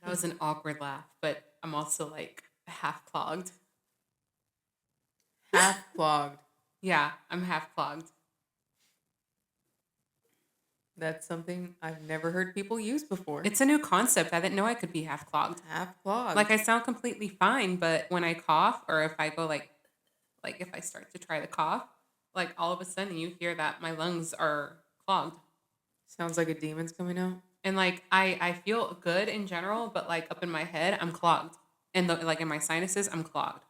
That was an awkward laugh, but I'm also like half clogged. Half clogged. Yeah, I'm half clogged. That's something I've never heard people use before. It's a new concept. I didn't know I could be half clogged. Half clogged. Like I sound completely fine, but when I cough or if I go like if I start to try to cough, like all of a sudden you hear that my lungs are clogged. Sounds like a demon's coming out. And like I feel good in general, but like up in my head, I'm clogged. And like in my sinuses, I'm clogged.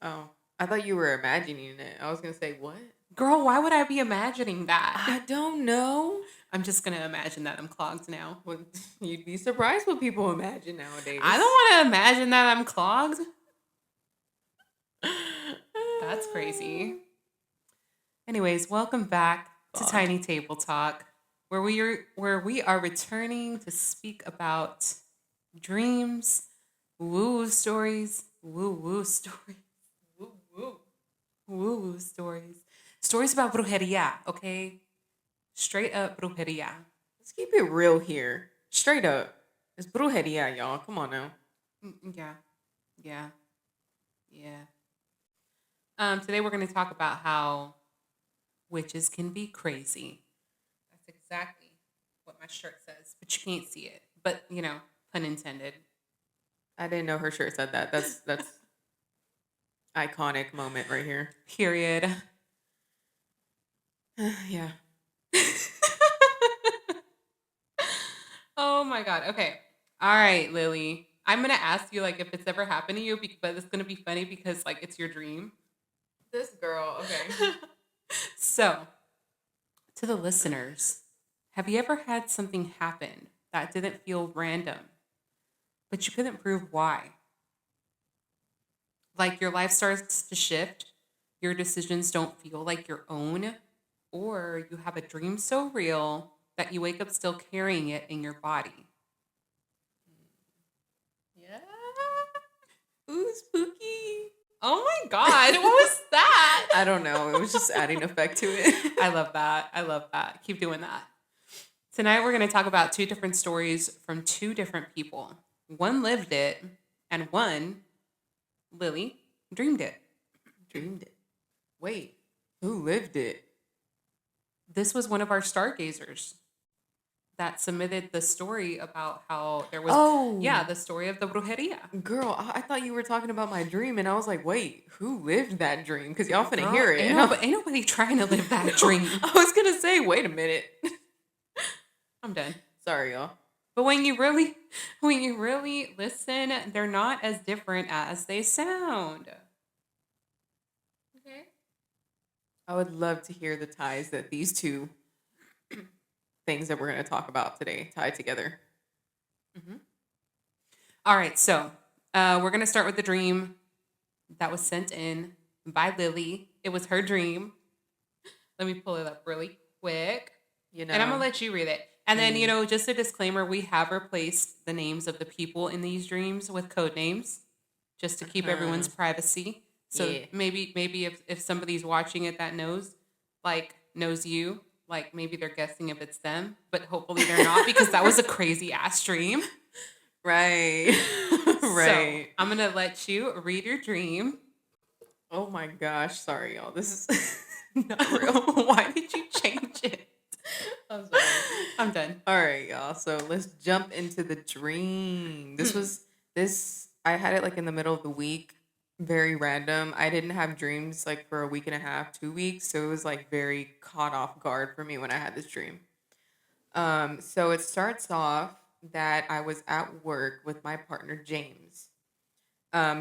Oh, I thought you were imagining it. I was gonna say what? Girl, why would I be imagining that? I don't know. I'm just gonna imagine that I'm clogged now. Well, you'd be surprised what people imagine nowadays. I don't want to imagine that I'm clogged. That's crazy. Anyways, welcome back to Tiny Table Talk, where we are returning to speak about dreams, woo stories, woo stories, woo stories, stories about brujería. Okay, straight up brujería. Let's keep it real here. Straight up. It's brujería, y'all. Come on now. Yeah. Today we're going to talk about how witches can be crazy. That's exactly what my shirt says, but you can't see it. But pun intended. I didn't know her shirt said that. That's iconic moment right here. Period. Yeah. Oh my god. Okay. All right, Lily. I'm gonna ask you like if it's ever happened to you, but it's gonna be funny because like it's your dream. This girl. Okay. So, to the listeners, have you ever had something happen that didn't feel random, but you couldn't prove why? Like your life starts to shift, your decisions don't feel like your own, or you have a dream so real that you wake up still carrying it in your body. Yeah. Ooh, spooky. Oh my god, what was that? I don't know. It was just adding effect to it. I love that. Keep doing that. Tonight we're going to talk about two different stories from two different people. One lived it, and one, Lily, dreamed it. Dreamed it. Wait, who lived it? This was one of our stargazers that submitted the story about how there was the story of the brujeria. Girl, I thought you were talking about my dream, and I was like, wait, who lived that dream? Because y'all finna hear it. Ain't nobody trying to live that dream. I was gonna say, wait a minute. I'm done. Sorry, y'all. But when you really listen, they're not as different as they sound. Okay. I would love to hear the ties that these two things that we're going to talk about today tie together. Mm-hmm. All right, so we're going to start with the dream that was sent in by Lily. It was her dream. Let me pull it up really quick. And I'm going to let you read it. And then, just a disclaimer, we have replaced the names of the people in these dreams with code names just to keep everyone's privacy. So maybe if somebody's watching it that knows you, like maybe they're guessing if it's them, but hopefully they're not because that was a crazy ass dream. Right. Right. So, I'm going to let you read your dream. Oh my gosh. Sorry, y'all. This is not real. Why did you change it? I'm sorry. I'm done. All right, y'all. So let's jump into the dream. I had it like in the middle of the week. Very random. I didn't have dreams like for a week and a half, 2 weeks. So it was like very caught off guard for me when I had this dream. So it starts off that I was at work with my partner, James.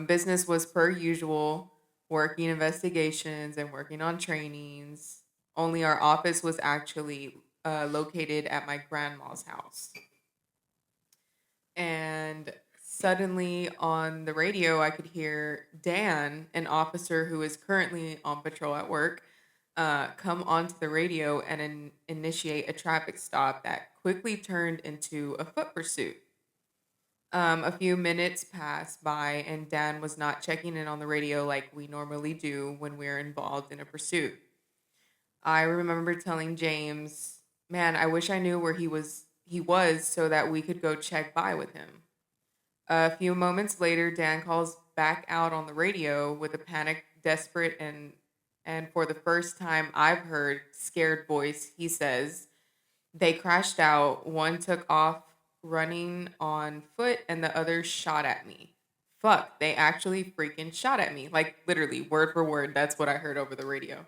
Business was per usual, working investigations and working on trainings. Only our office was actually located at my grandma's house. And suddenly on the radio, I could hear Dan, an officer who is currently on patrol at work, come onto the radio and initiate a traffic stop that quickly turned into a foot pursuit. A few minutes passed by, and Dan was not checking in on the radio like we normally do when we're involved in a pursuit. I remember telling James, man, I wish I knew where he was so that we could go check by with him. A few moments later, Dan calls back out on the radio with a panicked, desperate, and for the first time I've heard scared voice, he says, they crashed out. One took off running on foot and the other shot at me. Fuck, they actually freaking shot at me. Like literally, word for word, that's what I heard over the radio.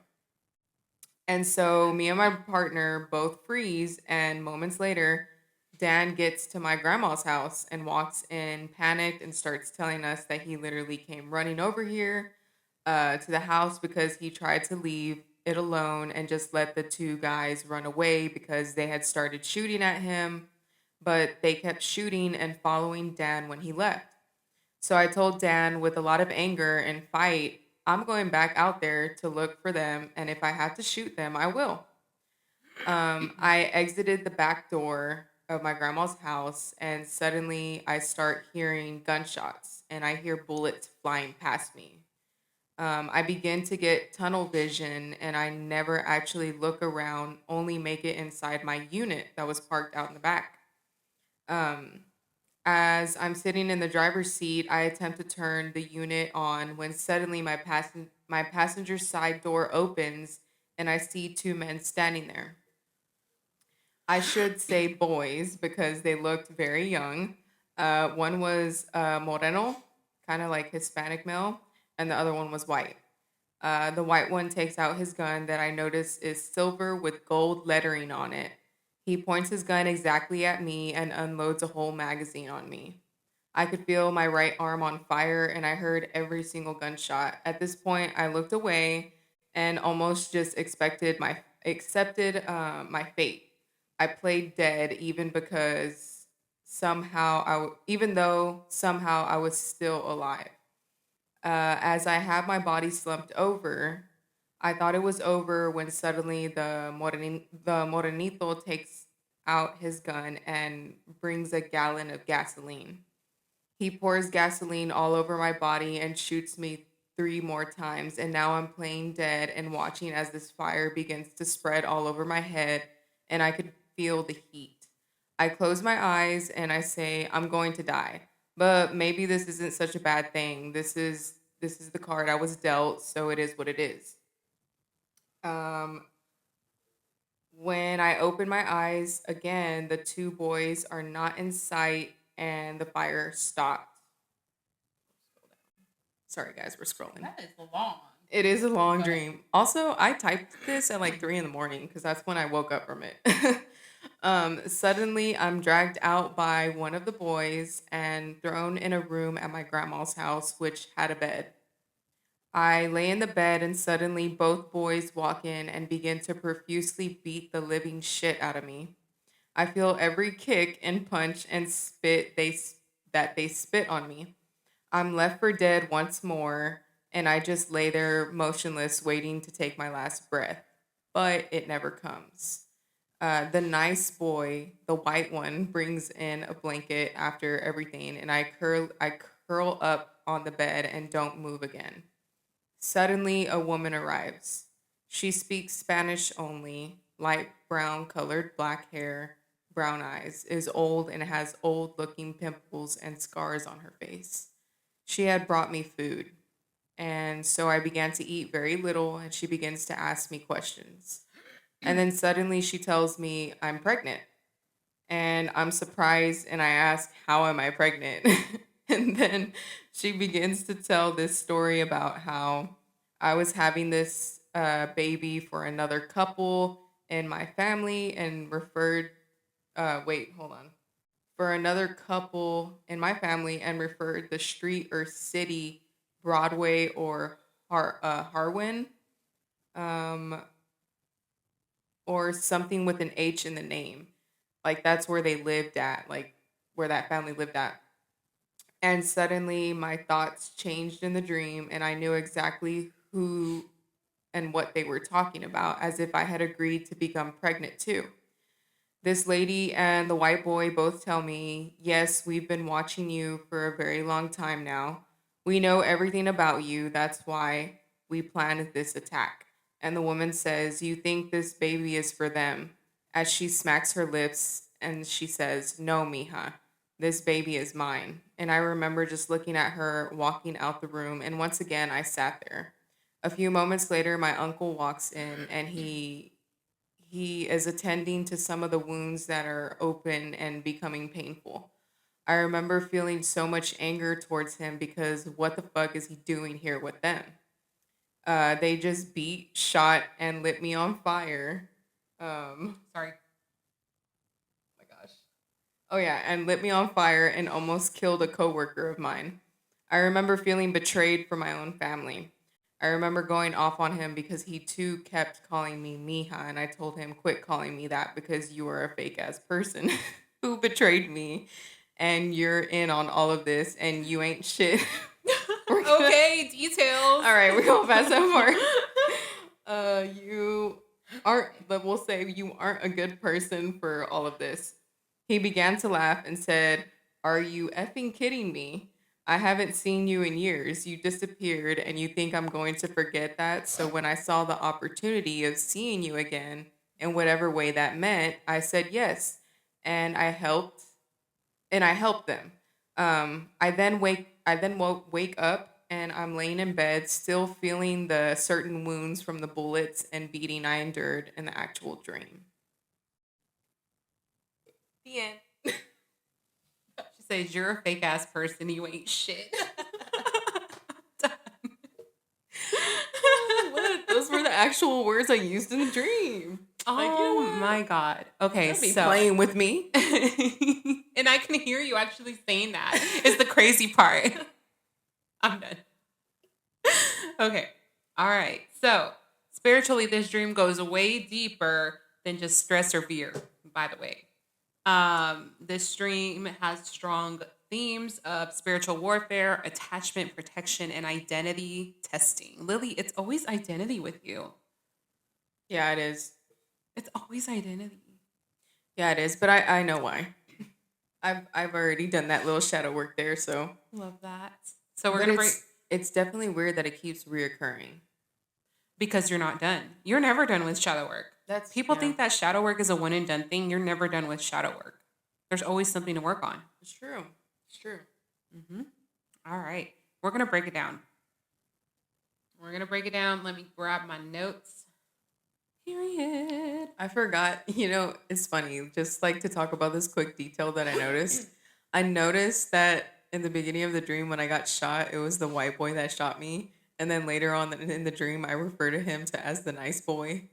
And so me and my partner both freeze, and moments later, Dan gets to my grandma's house and walks in panicked and starts telling us that he literally came running over here to the house because he tried to leave it alone and just let the two guys run away because they had started shooting at him, but they kept shooting and following Dan when he left. So I told Dan with a lot of anger and fight, I'm going back out there to look for them, and if I have to shoot them, I will. I exited the back door of my grandma's house, and suddenly I start hearing gunshots, and I hear bullets flying past me. I begin to get tunnel vision, and I never actually look around, only make it inside my unit that was parked out in the back. Um, as I'm sitting in the driver's seat, I attempt to turn the unit on when suddenly my passenger side door opens and I see two men standing there. I should say boys because they looked very young. One was moreno, kind of like Hispanic male, and the other one was white. The white one takes out his gun that I notice is silver with gold lettering on it. He points his gun exactly at me and unloads a whole magazine on me. I could feel my right arm on fire and I heard every single gunshot. At this point, I looked away and almost just accepted my fate. I played dead even though somehow I was still alive. As I have my body slumped over, I thought it was over when suddenly the morenito takes out his gun and brings a gallon of gasoline. He pours gasoline all over my body and shoots me three more times, and now I'm playing dead and watching as this fire begins to spread all over my head, and I could feel the heat. I close my eyes and I say, I'm going to die. But maybe this isn't such a bad thing. This is the card I was dealt, so it is what it is. Um, when I open my eyes again, the two boys are not in sight and the fire stopped. Sorry, guys, we're scrolling. That is long. It is a long But dream. Also, I typed this at like 3 in the morning because that's when I woke up from it. Suddenly, I'm dragged out by one of the boys and thrown in a room at my grandma's house, which had a bed. I lay in the bed, and suddenly, both boys walk in and begin to profusely beat the living shit out of me. I feel every kick and punch and that they spit on me. I'm left for dead once more, and I just lay there motionless, waiting to take my last breath. But it never comes. The nice boy, the white one, brings in a blanket after everything, and I curl up on the bed and don't move again. Suddenly, a woman arrives. She speaks Spanish only, light brown colored black hair, brown eyes, is old and has old looking pimples and scars on her face. She had brought me food, and so I began to eat very little, and she begins to ask me questions. And then suddenly she tells me I'm pregnant. And I'm surprised and I ask, how am I pregnant? And then she begins to tell this story about how I was having this baby for another couple in my family and wait, hold on. For another couple in my family and referred the street or city Broadway or Harwin, um, or something with an H in the name. Like that's where they lived at, like where that family lived at. And suddenly my thoughts changed in the dream and I knew exactly who and what they were talking about as if I had agreed to become pregnant too. This lady and the white boy both tell me, yes, we've been watching you for a very long time now. We know everything about you. That's why we planned this attack. And the woman says, you think this baby is for them? As she smacks her lips and she says, no, mija. this baby is mine. And I remember just looking at her walking out the room. And once again, I sat there. A few moments later, my uncle walks in and he is attending to some of the wounds that are open and becoming painful. I remember feeling so much anger towards him because what the fuck is he doing here with them? They just beat, shot, and lit me on fire. Sorry. My gosh. Oh yeah, and lit me on fire and almost killed a coworker of mine. I remember feeling betrayed for my own family. I remember going off on him because he too kept calling me Mija, and I told him, quit calling me that because you are a fake ass person who betrayed me, and you're in on all of this, and you ain't shit. Okay, details. All right, we're going fast that part. You aren't, but we'll say you aren't a good person for all of this. He began to laugh and said, are you effing kidding me? I haven't seen you in years. You disappeared, and you think I'm going to forget that? So when I saw the opportunity of seeing you again, in whatever way that meant, I said yes, and I helped them. I then wake up and I'm laying in bed, still feeling the certain wounds from the bullets and beating I endured in the actual dream. The end. She says, you're a fake ass person. You ain't shit. What? Those were the actual words I used in the dream. Oh my God. Okay, Don't be so playing with me. and I can hear you actually saying that is the crazy part. I'm done. Okay. All right. So spiritually, this dream goes way deeper than just stress or fear, by the way. This dream has strong themes of spiritual warfare, attachment, protection, and identity testing. Lily, it's always identity with you. Yeah, it is. It's always identity. Yeah, it is. But I know why. I've already done that little shadow work there, so. Love that. So we're But gonna break it's definitely weird that it keeps reoccurring. because you're not done. You're never done with shadow work. People think that shadow work is a one and done thing. You're never done with shadow work. There's always something to work on. It's true. It's true. Mm-hmm. All right. We're going to break it down. Let me grab my notes. Period. I forgot, it's funny, just like to talk about this quick detail that I noticed. I noticed that in the beginning of the dream when I got shot, it was the white boy that shot me. And then later on in the dream, I refer to him as the nice boy.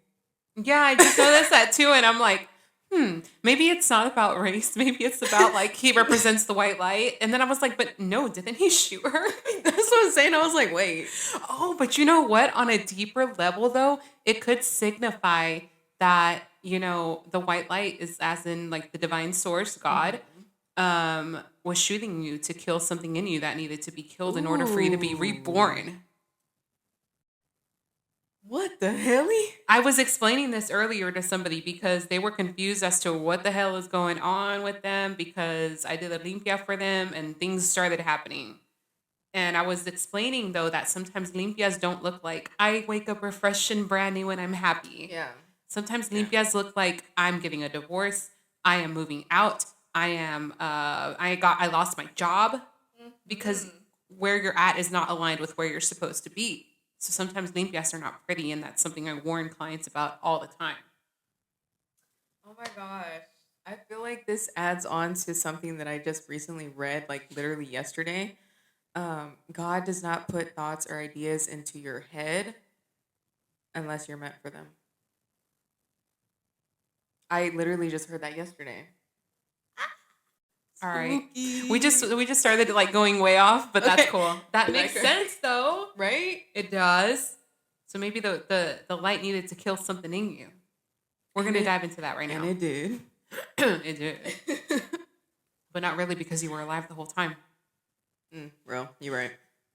Yeah, I just noticed that too. And I'm like, maybe it's not about race. Maybe it's about like he represents the white light. And then I was like, but no, didn't he shoot her? That's what I'm saying. I was like, wait. Oh, but you know what? On a deeper level, though, it could signify that, the white light is as in like the divine source, God, was shooting you to kill something in you that needed to be killed in order for you to be reborn. What the hell? I was explaining this earlier to somebody because they were confused as to what the hell is going on with them because I did a limpia for them and things started happening. And I was explaining, though, that sometimes limpias don't look like I wake up refreshed and brand new and I'm happy. Yeah. Sometimes limpias look like I'm getting a divorce. I am moving out. I lost my job because where you're at is not aligned with where you're supposed to be. So sometimes limpias are not pretty, and that's something I warn clients about all the time. Oh my gosh. I feel like this adds on to something that I just recently read, like literally yesterday. God does not put thoughts or ideas into your head unless you're meant for them. I literally just heard that yesterday. All right. We just started like going way off, but that's cool. That makes sense though. Right? It does. So maybe the light needed to kill something in you. We're going to dive into that right now. And it did. It did. But not really because you were alive the whole time. Well, you're right.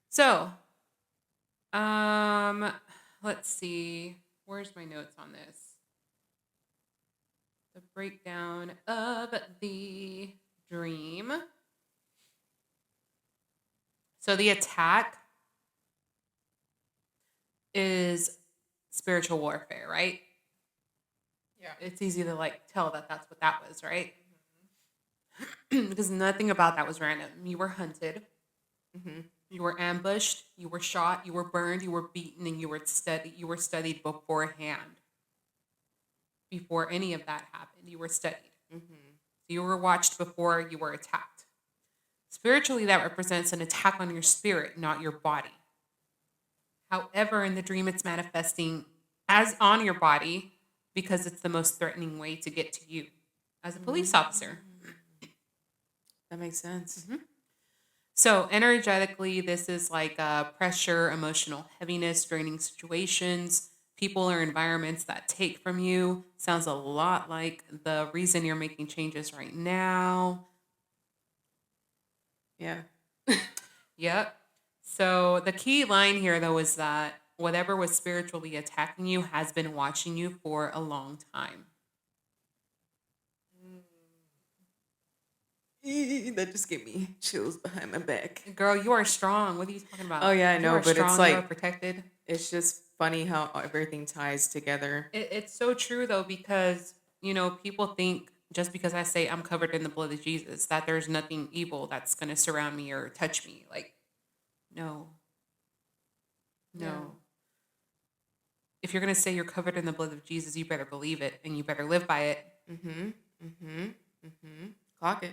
So, let's see. Where's my notes on this? The breakdown of the dream. So the attack is spiritual warfare, right? Yeah. It's easy to like tell that that's what that was, right? because nothing about that was random. You were hunted, Mm-hmm. you were ambushed, you were shot, you were burned, you were beaten, and you were studied. You were studied beforehand. Before any of that happened, you were studied. Mm-hmm. So you were watched before you were attacked. Spiritually, that represents an attack on your spirit, not your body. However, in the dream, it's manifesting as on your body because it's the most threatening way to get to you as a police officer. That makes sense. Mhm. So, energetically, this is like pressure, emotional heaviness, draining situations, people or environments that take from you. Sounds a lot like the reason you're making changes right now. Yeah. Yep. So, the key line here, though, is that whatever was spiritually attacking you has been watching you for a long time. That just gave me chills behind my back. Girl, you are strong. What are you talking about? Oh yeah, I You know, are but it's strong. You are like protected. it's just funny how everything ties together. It's so true though, because people think just because I say I'm covered in the blood of Jesus that there's nothing evil that's gonna surround me or touch me. Like, no, Yeah. no. If you're gonna say you're covered in the blood of Jesus, you better believe it and you better live by it. Mm-hmm. Mm-hmm. Mm-hmm. Clock it.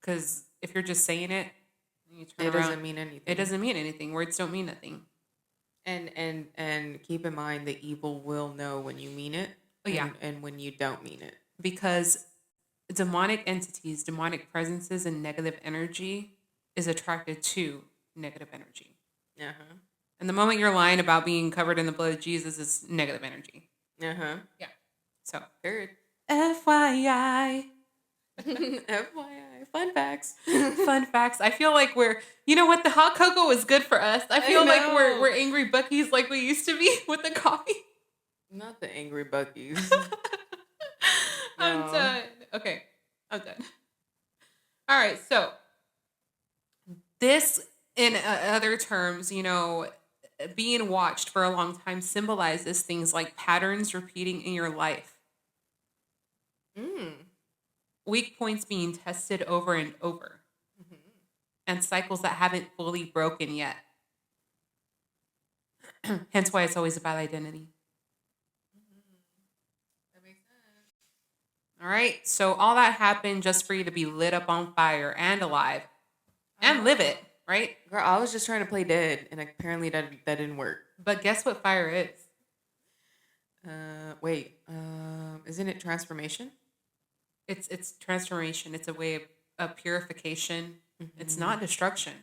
Because if you're just saying it, and you turn It around, doesn't mean anything. it doesn't mean anything. Words don't mean nothing. And keep in mind the evil will know when you mean it Oh yeah, and when you don't mean it. because demonic entities, demonic presences, and negative energy is attracted to negative energy. Uh-huh. And the moment you're lying about being covered in the blood of Jesus is negative energy. Uh-huh. Yeah. So, Third. FYI. FYI. Fun facts. Fun facts. I feel like you know what? The hot cocoa is good for us. I feel like know. we're angry Buckies like we used to be with the coffee. Not the angry Buckies. I'm No. done. Okay. I'm done. All right. So, this, in other terms, being watched for a long time symbolizes things like patterns repeating in your life, Mm. weak points being tested over and over, and cycles that haven't fully broken yet. Hence why it's always about identity. That makes sense. All right. So all that happened just for you to be lit up on fire and alive and live it, right? Girl, I was just trying to play dead, and apparently that didn't work. But guess what fire is? Wait. Isn't it transformation? It's transformation. It's a way of purification. It's Mm-hmm. not destruction.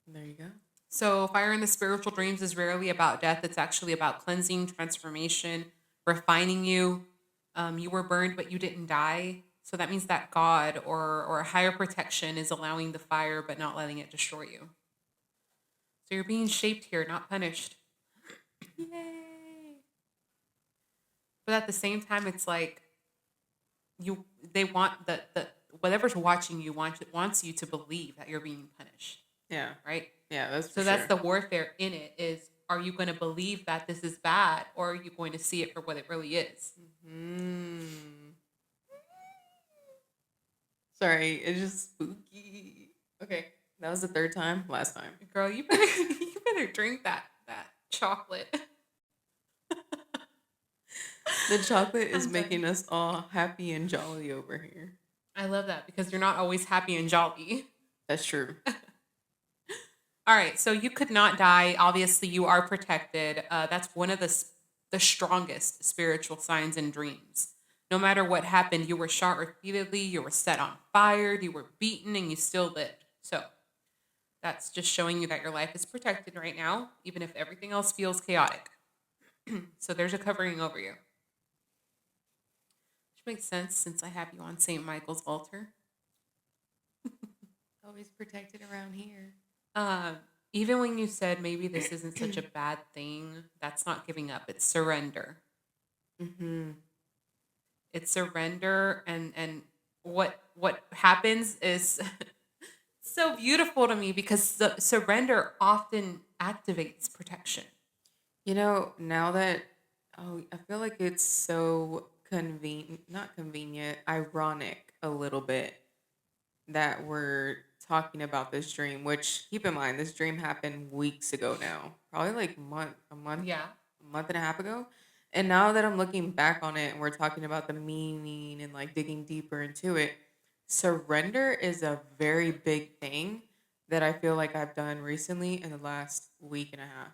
There you go. So fire in the spiritual dreams is rarely about death. It's actually about cleansing, transformation, refining you. You were burned, but you didn't die. So that means that God or a higher protection is allowing the fire, but not letting it destroy you. So you're being shaped here, not punished. Yay. But at the same time, it's like they want the whatever's watching you wants you to believe that you're being punished, Yeah. right? Yeah, that's for So sure. that's the warfare in it is, are you going to believe that this is bad, or are you going to see it for what it really is? Mm. Sorry, it's just spooky. Okay, that was the third time. Last time. Girl, you better you better drink that chocolate. The chocolate is I'm making done. us all happy and jolly over here. I love that because you're not always happy and jolly. That's true. All right, so you could not die. Obviously, you are protected. That's one of the strongest spiritual signs in dreams. No matter what happened, you were shot repeatedly, you were set on fire, you were beaten, and you still lived. So that's just showing you that your life is protected right now, even if everything else feels chaotic. So there's a covering over you. Which makes sense since I have you on St. Michael's altar. Always protected around here. Even when you said maybe this isn't such a bad thing, that's not giving up. It's surrender. Mm-hmm. It's surrender, and what happens is so beautiful to me because the surrender often activates protection. You know, now that I feel like it's so not convenient, ironic a little bit that we're talking about this dream, which keep in mind, this dream happened weeks ago now. Probably like Yeah. a month and a half ago. And now that I'm looking back on it and we're talking about the meaning and like digging deeper into it, surrender is a very big thing that I feel like I've done recently in the last week and a half.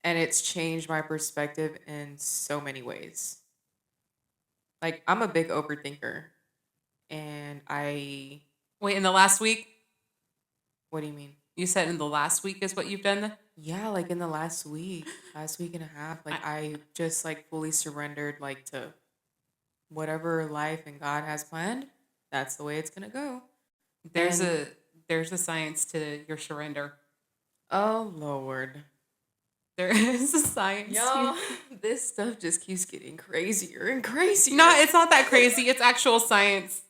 And it's changed my perspective in so many ways. Like, I'm a big overthinker. And Wait, in the last week? what do you mean? You said in the last week is what you've done? Yeah, like in the last week and a half, I, like I just like fully surrendered like to whatever life and God has planned. That's the way it's gonna go. there's And a there's a science to your surrender. oh Lord. There is a science to Y'all, this stuff just keeps getting crazier and crazier. No, it's not that crazy. It's actual science.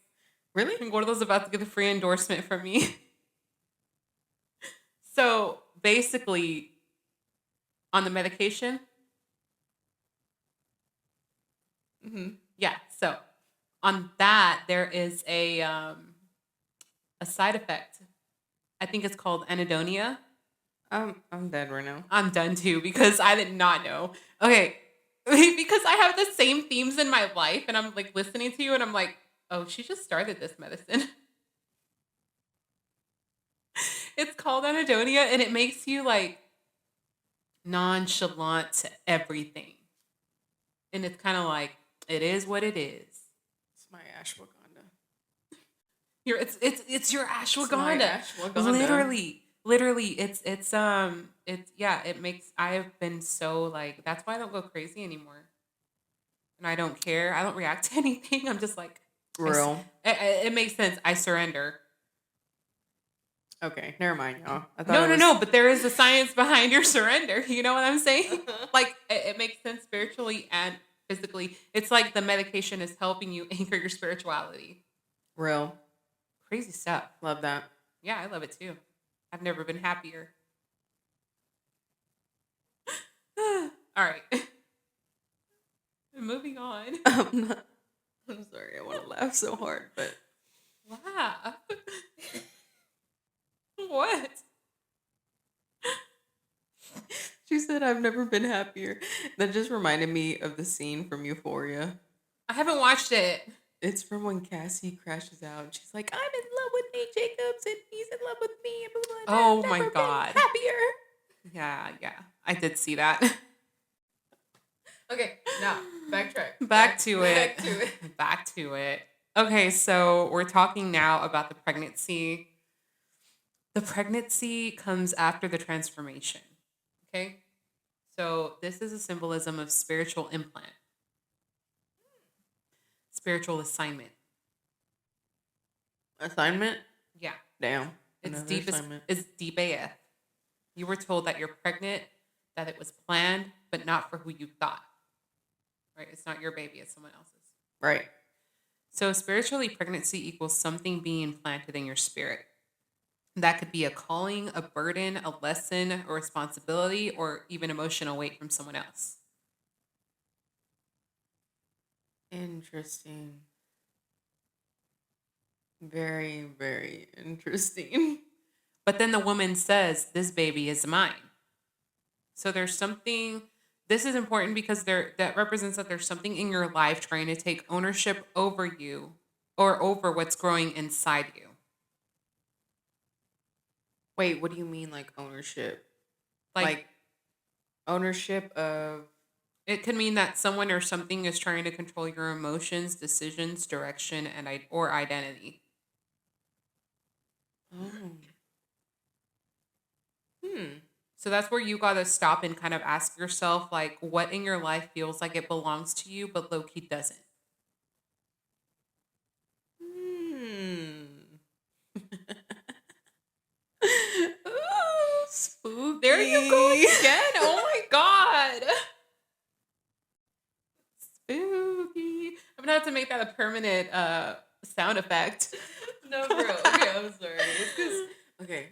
Really? Gordo's about to get the free endorsement from me. So basically, on the medication, yeah. So on that, there is a side effect. I think it's called anhedonia. I'm dead right now. I'm done too because I did not know. Okay, because I have the same themes in my life, and I'm like listening to you, and I'm like, oh, she just started this medicine. It's called anhedonia, and it makes you like nonchalant to everything. And it's kind of like it is what it is. It's my ashwagandha. It's your It's my ashwagandha. ashwagandha. Literally, it's yeah. It makes I've been so like that's why I don't go crazy anymore, and I don't care. I don't react to anything. I'm just like Real. it makes sense. I surrender. Okay, never mind, y'all. I thought No, it no, was no. But there is a science behind your surrender. You know what I'm saying? Like it makes sense spiritually and physically. It's like the medication is helping you anchor your spirituality. real. Crazy stuff. Love that. Yeah, I love it too. I've never been happier. All right. Moving on. I'm not, I'm sorry, I want to laugh so hard, but Laugh. What? she said I've never been happier. That just reminded me of the scene from Euphoria. I haven't watched it. It's from when Cassie crashes out. She's like, I'm in love with Nate Jacobs and he's in love with me. And blah, blah, blah. Oh I've my never God. been happier. Yeah. I did see that. Okay, now backtrack. Back to it. Back to it. Back to it. Okay, so we're talking now about the pregnancy. The pregnancy comes after the transformation. Okay? So this is a symbolism of spiritual implant, spiritual assignment. Assignment? Yeah. Damn. It's Another deep assignment. it's deep AF. You were told that you're pregnant, that it was planned, but not for who you thought. Right? It's not your baby, it's someone else's. Right. So spiritually, pregnancy equals something being planted in your spirit. That could be a calling, a burden, a lesson, a responsibility, or even emotional weight from someone else. Interesting. Very, very interesting. But then the woman says, "This baby is mine." So there's something. This is important because that represents that there's something in your life trying to take ownership over you or over what's growing inside you. Wait, what do you mean like ownership? Like Like ownership of it could mean that someone or something is trying to control your emotions, decisions, direction, and or identity. oh. Hmm. So that's where you got to stop and kind of ask yourself, like, what in your life feels like it belongs to you, but low key doesn't. Hmm. Ooh, spooky. There you go again. Oh my God. Spooky. I'm going to have to make that a permanent sound effect. No, bro. Okay, I'm sorry. It's 'cause- okay.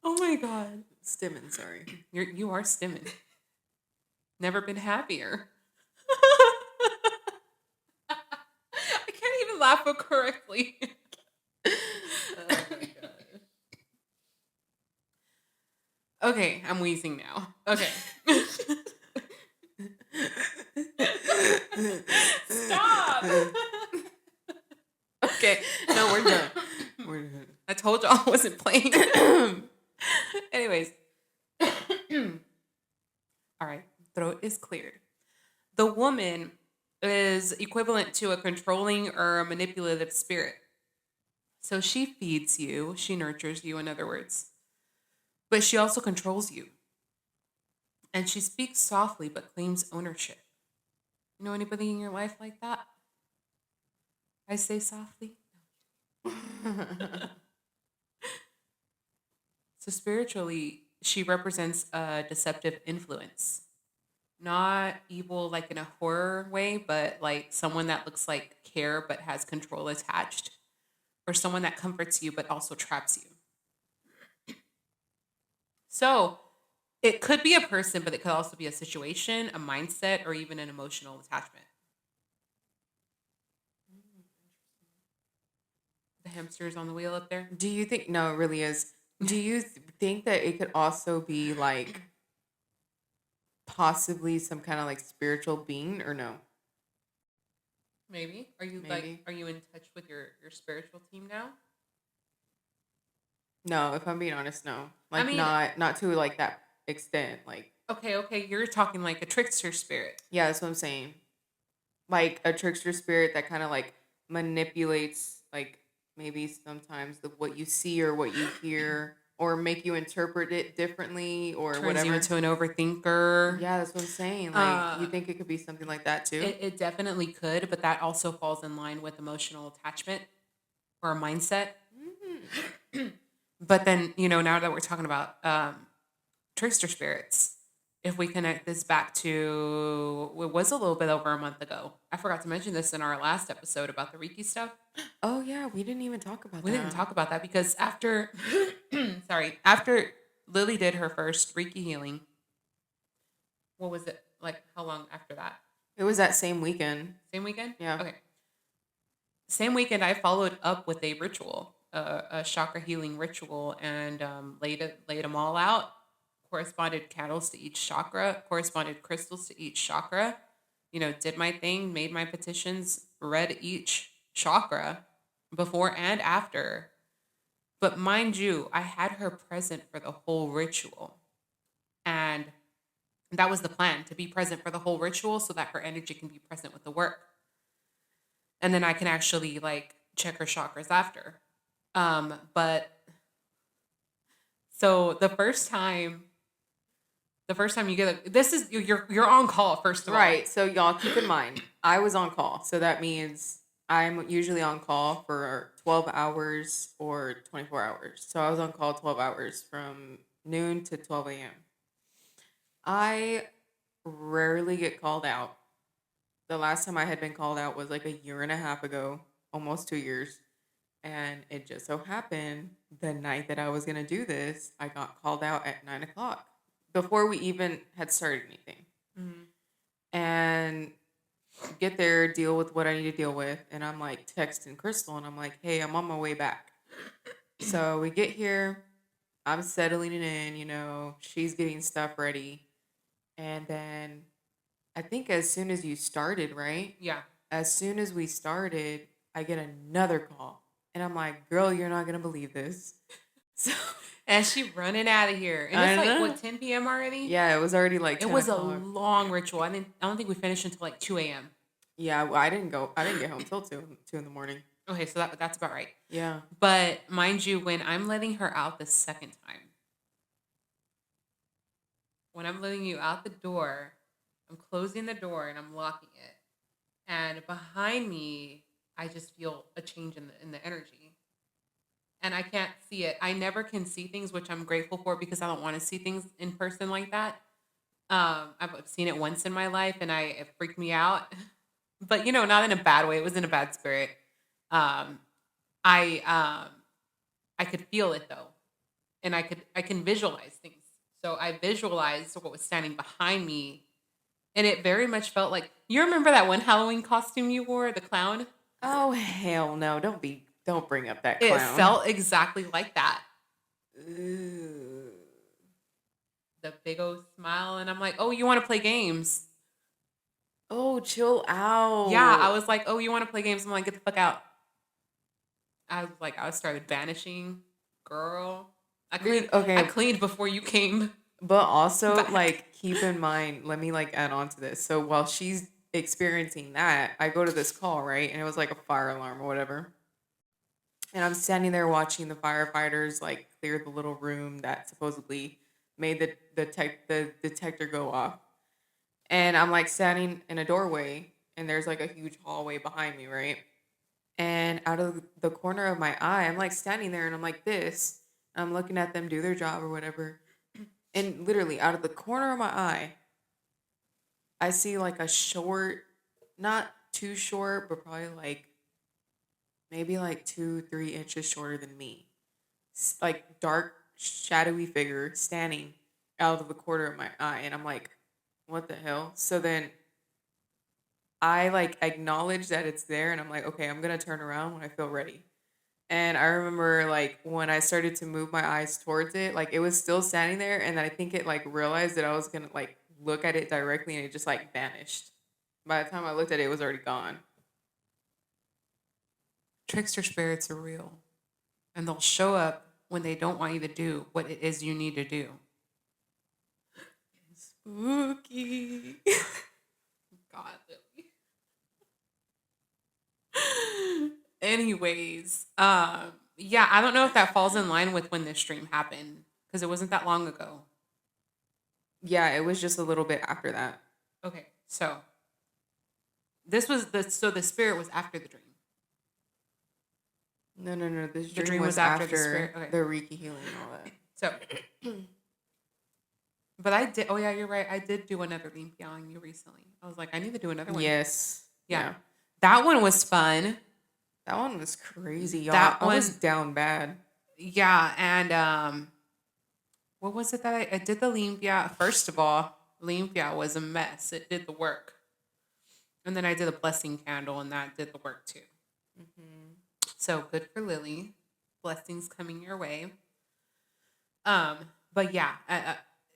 Oh my God. Stimming, sorry. You are stimming. Never been happier. laugh correctly. Oh my gosh. Okay, I'm wheezing now. Okay. Stop. Okay. No, we're done. We're done. I told y'all I wasn't playing. Anyways. All right. Throat is cleared. The woman is equivalent to a controlling or a manipulative spirit. So she feeds you, she nurtures you, in other words. But she also controls you. And she speaks softly but claims ownership. You know anybody in your life like that? I say softly. So spiritually, she represents a deceptive influence. Not evil like in a horror way, but like someone that looks like care but has control attached. Or someone that comforts you but also traps you. So it could be a person, but it could also be a situation, a mindset, or even an emotional attachment. The hamster's on the wheel up there. Do you think? No, it really is. Do you think that it could also be like possibly some kind of like spiritual being, or no? Maybe. Are you Maybe. are you in touch with your spiritual team now? No, if I'm being honest, no. I Like mean, not to like that extent. Like okay, you're talking like a trickster spirit. yeah, that's what I'm saying. Like a trickster spirit that kind of like manipulates like maybe sometimes the what you see or what you hear or make you interpret it differently or Turns whatever. you into an overthinker. Yeah, that's what I'm saying. Like you think it could be something like that too? It definitely could, but that also falls in line with emotional attachment or a mindset. But then, now that we're talking about trickster spirits, if we connect this back to it was a little bit over a month ago. I forgot to mention this in our last episode about the Reiki stuff. Oh yeah, we didn't even talk about We that. didn't talk about that because after after Lily did her first Reiki healing, what was it? Like how long after that? It was that same weekend. Same weekend? Yeah. Okay. Same weekend, I followed up with a ritual, a chakra healing ritual, and laid them all out. Corresponded candles to each chakra, corresponded crystals to each chakra. Did my thing, made my petitions, read each chakra before and after. But mind you, I had her present for the whole ritual, and that was the plan, to be present for the whole ritual so that her energy can be present with the work. And then I can actually like check her chakras after. But so the first time you get this is you're on call first of all. Right. So y'all keep in mind, I was on call. So that means I'm usually on call for 12 hours or 24 hours. So I was on call 12 hours from noon to 12 a.m. I rarely get called out. The last time I had been called out was like a year and a half ago, almost 2 years. And it just so happened the night that I was going to do this, I got called out at 9 o'clock before we even had started anything. Mm-hmm. And get there, deal with what I need to deal with. And I'm like texting Crystal and I'm like, hey, I'm on my way back. So we get here, I'm settling it in, she's getting stuff ready. And then I think as soon as you started, right? Yeah. As soon as we started, I get another call. And I'm like, girl, you're not going to believe this. So, and she running out of here. And it's like, what, 10 p.m. already? Yeah, it was already like 10 It was o'clock. a long ritual. I don't think we finished until like 2 a.m. Yeah, well, I didn't get home till 2 in the morning. Okay, so that's about right. Yeah. But mind you, when I'm letting her out the second time, when I'm letting you out the door, I'm closing the door and I'm locking it. And behind me, I just feel a change in the energy. And I can't see it. I never can see things, which I'm grateful for because I don't want to see things in person like that. I've seen it once in my life and it freaked me out. But, not in a bad way. It was in a bad spirit. I could feel it though. And I can visualize things. So I visualized what was standing behind me. And it very much felt like, you remember that one Halloween costume you wore, the clown? Oh hell no! Don't bring up that It clown. felt exactly like that. Ew. The big old smile, and I'm like, "Oh, you want to play games?" Oh, chill Yeah, I out. was like, "Oh, you want to play games?" I'm like, "Get the fuck out." I started vanishing, girl. I mean, I okay, cleaned before you came but also back. like keep in mind, let me like add on to this. So while she's experiencing that, I go to this call, right? And it was like a fire alarm or whatever. And I'm standing there watching the firefighters like clear the little room that supposedly made the detector go off. And I'm like standing in a doorway and there's like a huge hallway behind me, right? And out of the corner of my eye, I'm like standing there and I'm like this. I'm looking at them do their job or whatever. And literally out of the corner of my eye, I see like a short, not too short, but probably like maybe like 2, 3 inches shorter than me. Like dark, shadowy figure standing out of the corner of my eye. And I'm like, what the hell? So then I like acknowledge that it's there and I'm like, okay, I'm gonna turn around when I feel ready. And I remember like when I started to move my eyes towards it, like it was still standing there, and then I think it like realized that I was gonna like look at it directly, and it just like vanished. By the time I looked at it, it was already gone. Trickster spirits are real, and they'll show up when they don't want you to do what it is you need to do. Spooky. God, Lily. Anyways, yeah, I don't know if that falls in line with when this stream happened because it wasn't that long ago. Yeah, it was just a little bit after that. Okay, so the spirit was after the dream. No, no, no. This The dream dream was was after the spirit. after Okay, the Reiki healing and all that. so but I did. Oh yeah, you're right. I did do another limpia on you recently. I was like, I need to do another one. Yes. Yeah, Yeah. that one was fun. That one was crazy, y'all. That I was one, down bad. yeah, and what was it that I did the limpia? First of all, limpia was a mess. It did the work, and then I did a blessing candle, and that did the work too. Hmm. So good for Lily. Blessings coming your way. Um, but yeah,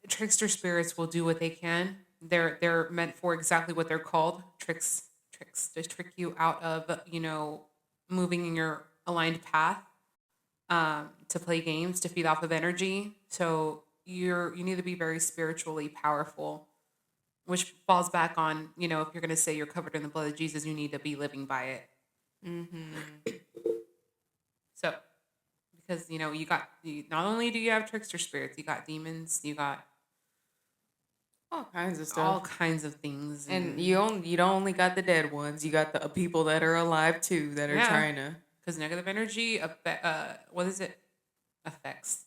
trickster spirits will do what they can. They're meant for exactly what they're called, tricks to trick you out of moving in your aligned path. To play games to feed off of energy. So you need to be very spiritually powerful, which falls back on if you're going to say you're covered in the blood of Jesus, you need to be living by it. Hmm. So because not only do you have trickster spirits, you got demons, you got All kinds of all stuff. kinds of things, And and you don't only got the dead ones, you got the people that are alive too that are yeah, trying to. because negative energy what is it affects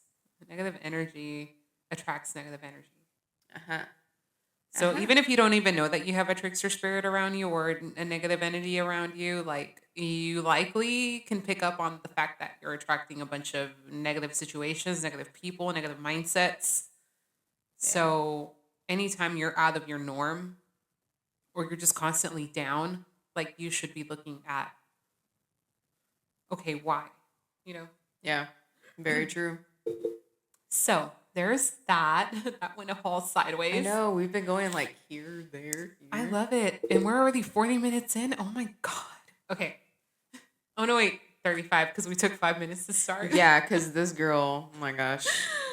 negative energy attracts negative energy. Uh-huh. So Uh-huh. even if you don't even know that you have a trickster spirit around you or a negative entity around you, like you likely can pick up on the fact that you're attracting a bunch of negative situations, negative people, negative mindsets. Yeah. So anytime you're out of your norm or you're just constantly down, like you should be looking at, okay, why? You know? Yeah. Very true. So there's that. That went all I sideways. know we've been going like here, there, I here. love it. And we're already 40 minutes in. Oh my God. Okay. Oh no, wait, 35 because we took 5 minutes to start. Yeah, because this girl, oh my gosh.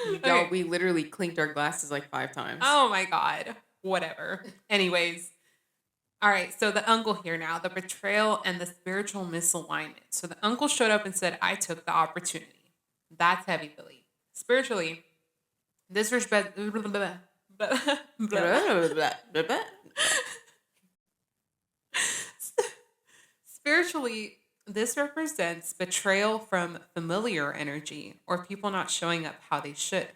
Y'all, Okay. we literally clinked our glasses like 5 times. Oh my God. Whatever. Anyways. All right. So the uncle here now, the betrayal and the spiritual misalignment. So the uncle showed up and said, I took the opportunity. That's heavy, Billy. Spiritually, this respect. Spiritually, this represents betrayal from familiar energy or people not showing up how they should.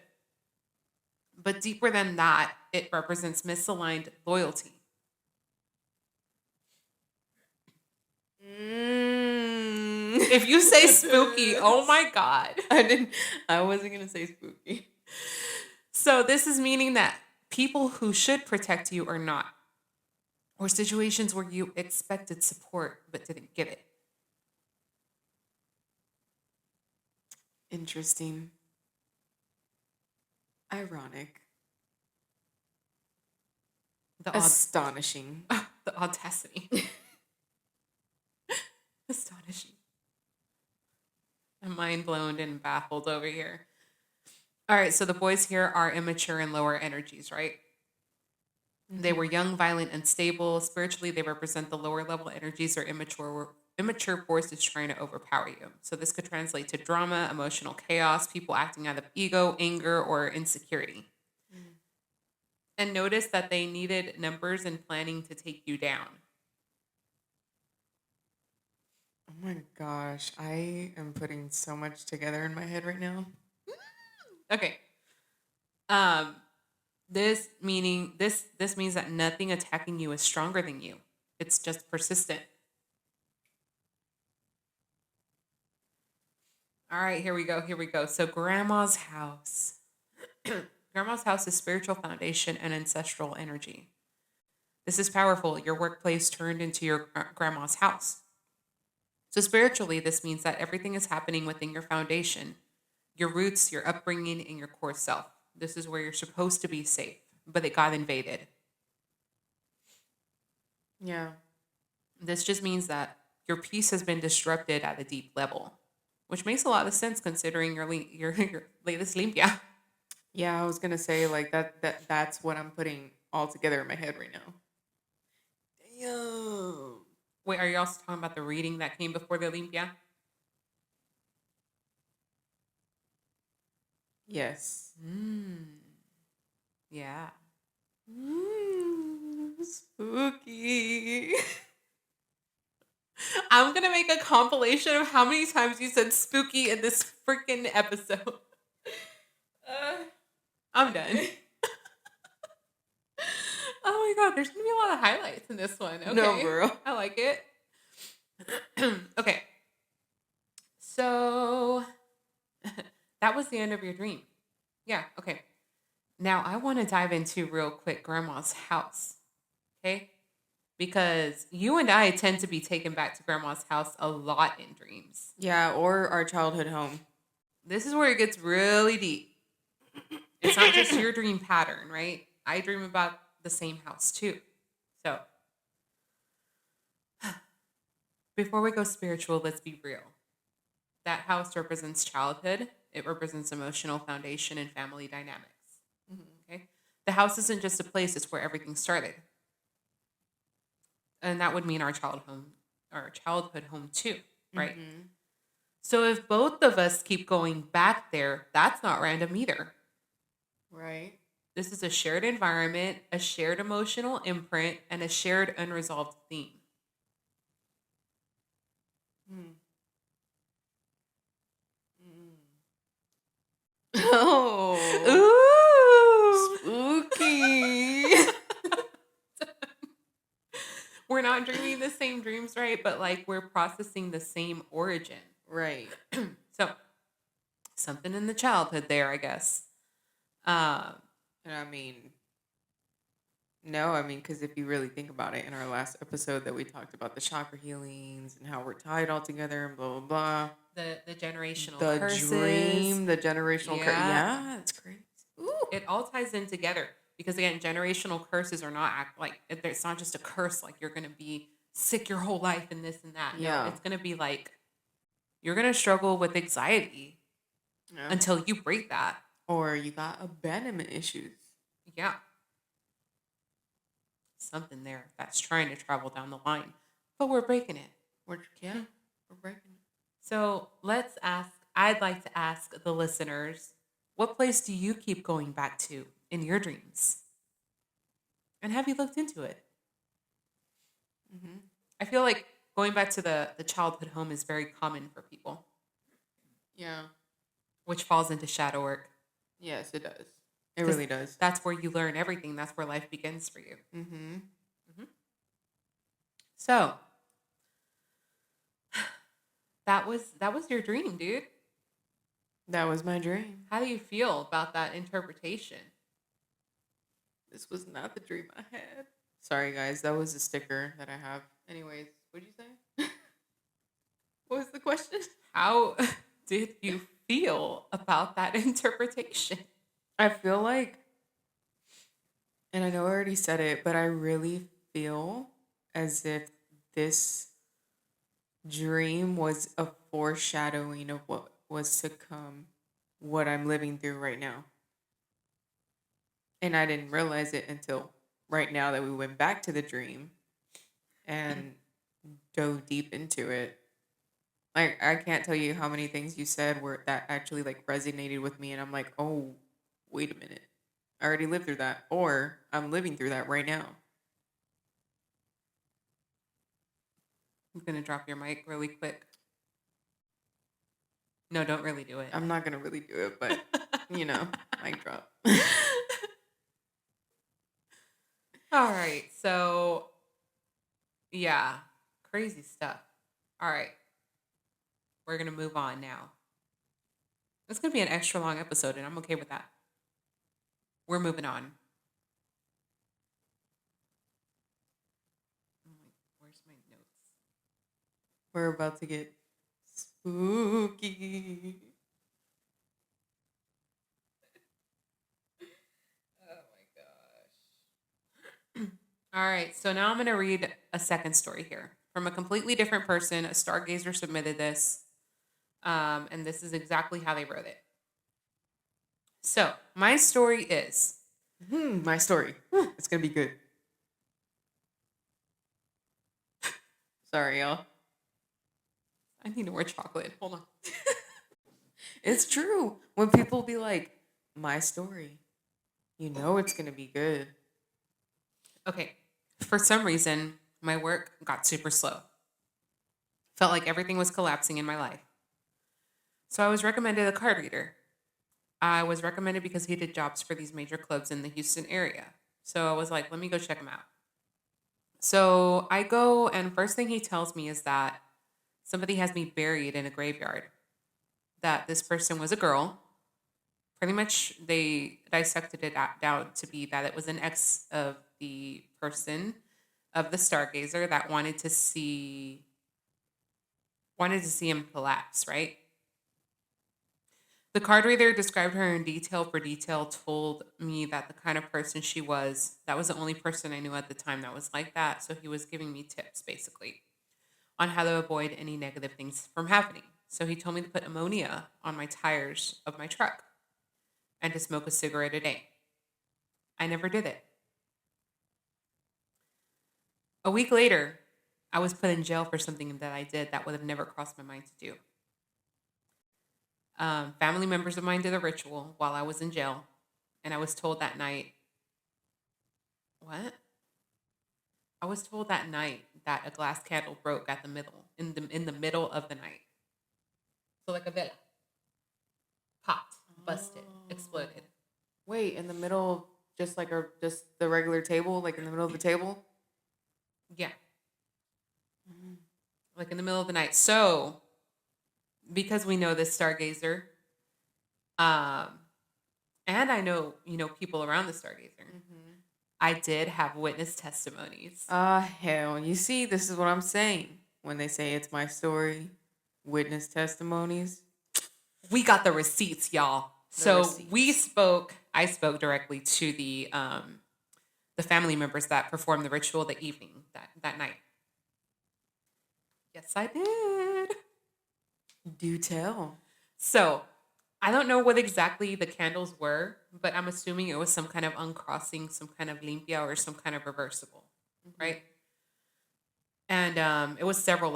But deeper than that, it represents misaligned loyalty. If you say spooky, oh my God. I wasn't gonna say spooky. So this is meaning that people who should protect you are not, or situations where you expected support but didn't get it. Interesting. Ironic. The Astonishing. the audacity. Astonishing. I'm mind blown and baffled over here. All right, so the boys here are immature and lower energies, right? They were young, violent, unstable. Spiritually, they represent the lower level energies or immature forces trying to overpower you. So this could translate to drama, emotional chaos, people acting out of ego, anger, or insecurity. Mm. And notice that they needed numbers and planning to take you down. Oh my gosh, I am putting so much together in my head right now. Okay. Um, this means that nothing attacking you is stronger than you. It's just persistent. All right, here we go. Here we go. So grandma's house. Grandma's house is spiritual foundation and ancestral energy. This is powerful. Your workplace turned into your grandma's house. So spiritually, this means that everything is happening within your foundation, your roots, your upbringing, and your core self. This is where you're supposed to be safe, but it got invaded. Yeah. This just means that your peace has been disrupted at a deep level, which makes a lot of sense considering your latest limpia. Yeah, I was gonna say like that's what I'm putting all together in my head right now. Damn. Wait, are you also talking about the reading that came before the limpia? Yes. Yeah. Spooky. I'm gonna make a compilation of how many times you said spooky in this freaking episode. I'm done. Oh my god, there's gonna be a lot of highlights in this one. Okay. No, bro. I like it. Okay. So that was the end of your dream. Yeah, okay. Now I want to dive into real quick grandma's house. Okay? Because you and I tend to be taken back to grandma's house a lot in dreams. Yeah, or our childhood home. This is where it gets really deep. It's not just your dream pattern, right? I dream about the same house too. So, before we go spiritual, let's be real. That house represents childhood, it represents emotional foundation and family dynamics. Okay? The house isn't just a place, it's where everything started. And that would mean our childhood home too, right? Mm-hmm. So if both of us keep going back there, that's not random either. Right. This is a shared environment, a shared emotional imprint, and a shared unresolved theme. Mm. Mm. Oh. Ooh! Spooky. We're not dreaming the same dreams, right? But like we're processing the same origin. Right. So something in the childhood there, I guess. Um, And I mean, no, I mean, because if you really think about it, in our last episode that we talked about the chakra healings and how we're tied all together and blah, blah, blah. the generational The curses. dream, the generational curse. Yeah. Yeah, it's crazy. Ooh. It all ties in together because again, generational curses are not it's not just a curse like you're gonna be sick your whole life and this and that. No, Yeah. it's gonna be like you're gonna struggle with anxiety Yeah. until you break that. Or you got abandonment issues. Yeah. Something there that's trying to travel down the line. But we're breaking it. We're breaking it. So I'd like to ask the listeners, what place do you keep going back to in your dreams? And have you looked into it? Mm-hmm. I feel like going back to the childhood home is very common for people, Yeah. which falls into shadow work. Yes, it does. It really does. That's where you learn everything. That's where life begins for you. Mm-hmm. So that was your dream, dude. That was my dream. How do you feel about that interpretation? This was not the dream I had. Sorry, guys. That was a sticker that I have. Anyways, what'd you say? What was the question? How did you feel about that interpretation? I feel like, and I know I already said it, but I really feel as if this dream was a foreshadowing of what was to come, what I'm living through right now. And I didn't realize it until right now that we went back to the dream and dove deep into it. Like I can't tell you how many things you said were that actually like resonated with me and I'm like, "Oh, wait a minute. I already lived through that or I'm living through that right now." I'm gonna drop your mic really quick. No, don't really do it. I'm not going to really do it, but mic drop. All right. So, yeah, crazy stuff. All right. We're going to move on now. It's going to be an extra long episode, and I'm okay with that. We're moving on. Where's my notes? We're about to get spooky. Oh my gosh. All right. So now I'm going to read a second story here from a completely different person. A stargazer submitted this, and this is exactly how they wrote it. So my story is My story. It's going to be good. Sorry, y'all. I need more chocolate. Hold on. It's true. When people be like, my story, it's going to be good. Okay. For some reason, my work got super slow. Felt like everything was collapsing in my life. So I was recommended a card reader. I was recommended because he did jobs for these major clubs in the Houston area. So I was like, let me go check him out. So I go, and first thing he tells me is that somebody has me buried in a graveyard. That this person was a girl. Pretty much, they dissected it down to be that it was an ex of the person, of the stargazer, that wanted to see him collapse, right? The card reader described her in detail for detail, told me that the kind of person she was, that was the only person I knew at the time that was like that. So he was giving me tips, basically, on how to avoid any negative things from happening. So he told me to put ammonia on my tires of my truck and to smoke a cigarette a day. I never did it. A week later, I was put in jail for something that I did that would have never crossed my mind to do. Family members of mine did a ritual while I was in jail, and I was told that night, what? I was told that night that a glass candle broke at the middle, in the middle of the night. So like a villa. Popped, busted, exploded. Wait, in the middle, just just the regular table, like in the middle of the table? Yeah. Like in the middle of the night. So, because we know this stargazer, um, and I know, people around the stargazer, I did have witness testimonies. Hell. You see, this is what I'm saying. When they say it's my story, witness testimonies. We got the receipts, y'all. I spoke directly to the family members that performed the ritual the evening that night. Yes, I did. Do tell. So, I don't know what exactly the candles were, but I'm assuming it was some kind of uncrossing, some kind of limpia, or some kind of reversible, right? And it was several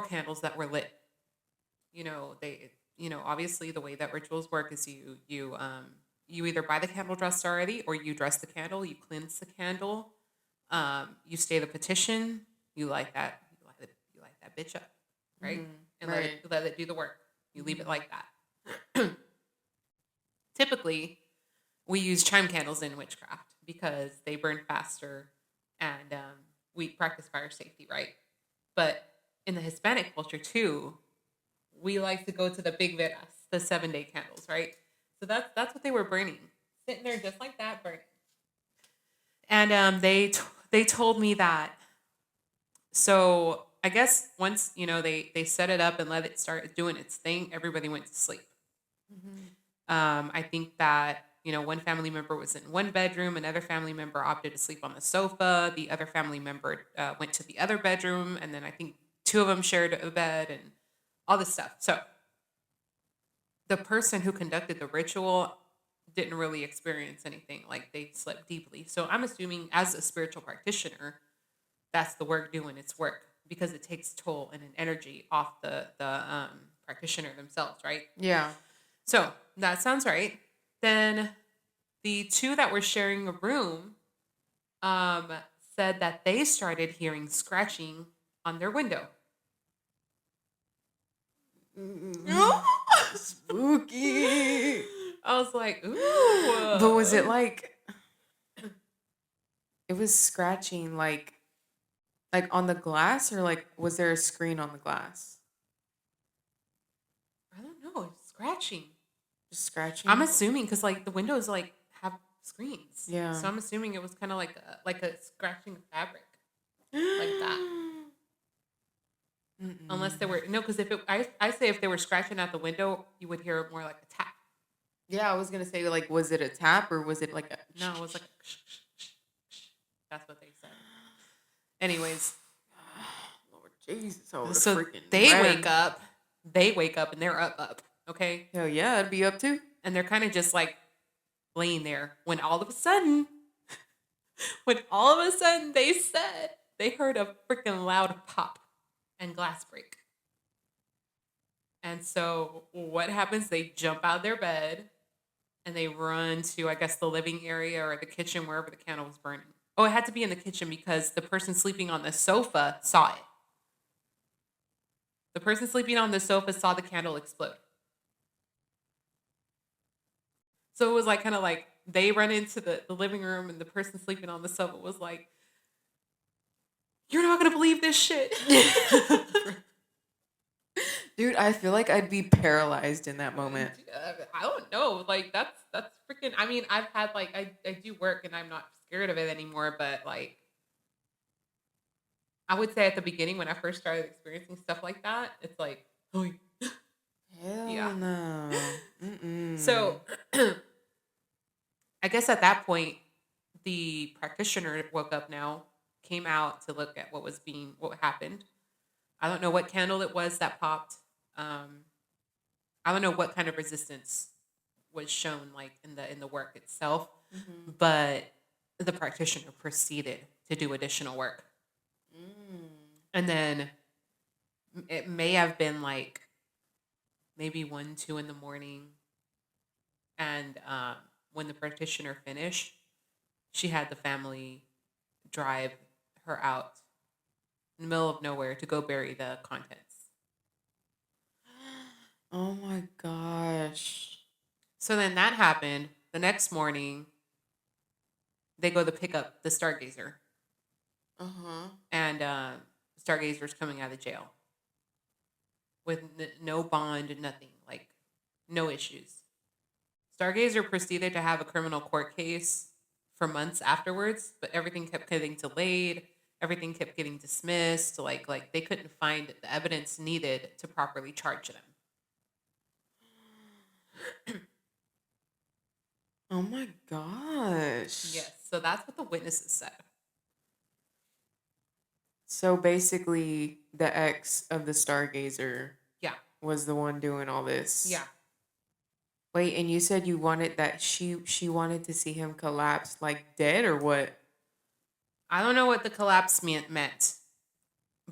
candles that were lit. Obviously the way that rituals work is you either buy the candle dressed already, or you dress the candle, you cleanse the candle, you stay the petition, you light that bitch up, right? And let it do the work. You leave it like that. Typically, we use chime candles in witchcraft because they burn faster, and we practice fire safety, right? But in the Hispanic culture too, we like to go to the big veras, the 7-day candles, right? So that's what they were burning, sitting there just like that, burning. And they told me that. So I guess once, they set it up and let it start doing its thing, everybody went to sleep. Mhm. I think that, one family member was in one bedroom, another family member opted to sleep on the sofa, the other family member went to the other bedroom, and then I think two of them shared a bed and all this stuff. So the person who conducted the ritual didn't really experience anything. Like they slept deeply. So I'm assuming as a spiritual practitioner, that's the work doing its work because it takes toll and an energy off the practitioner themselves, right? Yeah. So that sounds right. Then the two that were sharing a room um, said that they started hearing scratching on their window. Spooky. I was like, ooh. But was it like it was scratching like on the glass, or like was there a screen on the glass? I don't know, it's scratching. Just I'm scratching? assuming because like the windows like have screens, Yeah. so I'm assuming it was kind of like a scratching fabric like that. Unless they Mm-mm. were no, because I say if they were scratching at the window, you would hear more like a tap. Yeah, I was gonna say, like, was it a tap or was it like a No, it was like that's what they said. Anyways, Lord Jesus, I would have so freaking they wake ran. up, they wake up and they're up, okay, Hell yeah, I'd be up too. and they're kind of just like laying there when all of a sudden, they said they heard a freaking loud pop and glass break. And so what happens? They jump out of their bed and they run to, I guess, the living area or the kitchen, wherever the candle was burning. Oh, it had to be in the kitchen because the person sleeping on the sofa saw it. The person sleeping on the sofa saw the candle explode. So it was like kind of like they run into the living room and the person sleeping on the sofa was like, "You're not gonna believe this shit." Dude, I feel like I'd be paralyzed in that moment. I don't know. Like that's freaking. I mean, I've had like I do work and I'm not scared of it anymore. But like I would say at the beginning when I first started experiencing stuff like that, it's like, oh yeah. Hell no. Mm-mm. So I guess at that point, the practitioner woke up now, came out to look at what happened. I don't know what candle it was that popped. Um, I don't know what kind of resistance was shown like in the work itself, Mm-hmm. but the practitioner proceeded to do additional work. Mm. And then it may have been like maybe 1, 2 in the morning. And when the practitioner finished, she had the family drive her out in the middle of nowhere to go bury the contents. Oh my gosh. So then that happened. The next morning, they go to pick up the stargazer, Uh-huh. and stargazer's coming out of jail with no bond, nothing, like no issues. Stargazer proceeded to have a criminal court case for months afterwards, but everything kept getting delayed. Everything kept getting dismissed. Like they couldn't find the evidence needed to properly charge them. Oh my gosh. Yes, so that's what the witnesses said. So basically, the ex of the Stargazer Yeah, was the one doing all this. yeah. Wait, and you said you wanted that she wanted to see him collapse like dead or what? I don't know what the collapse meant,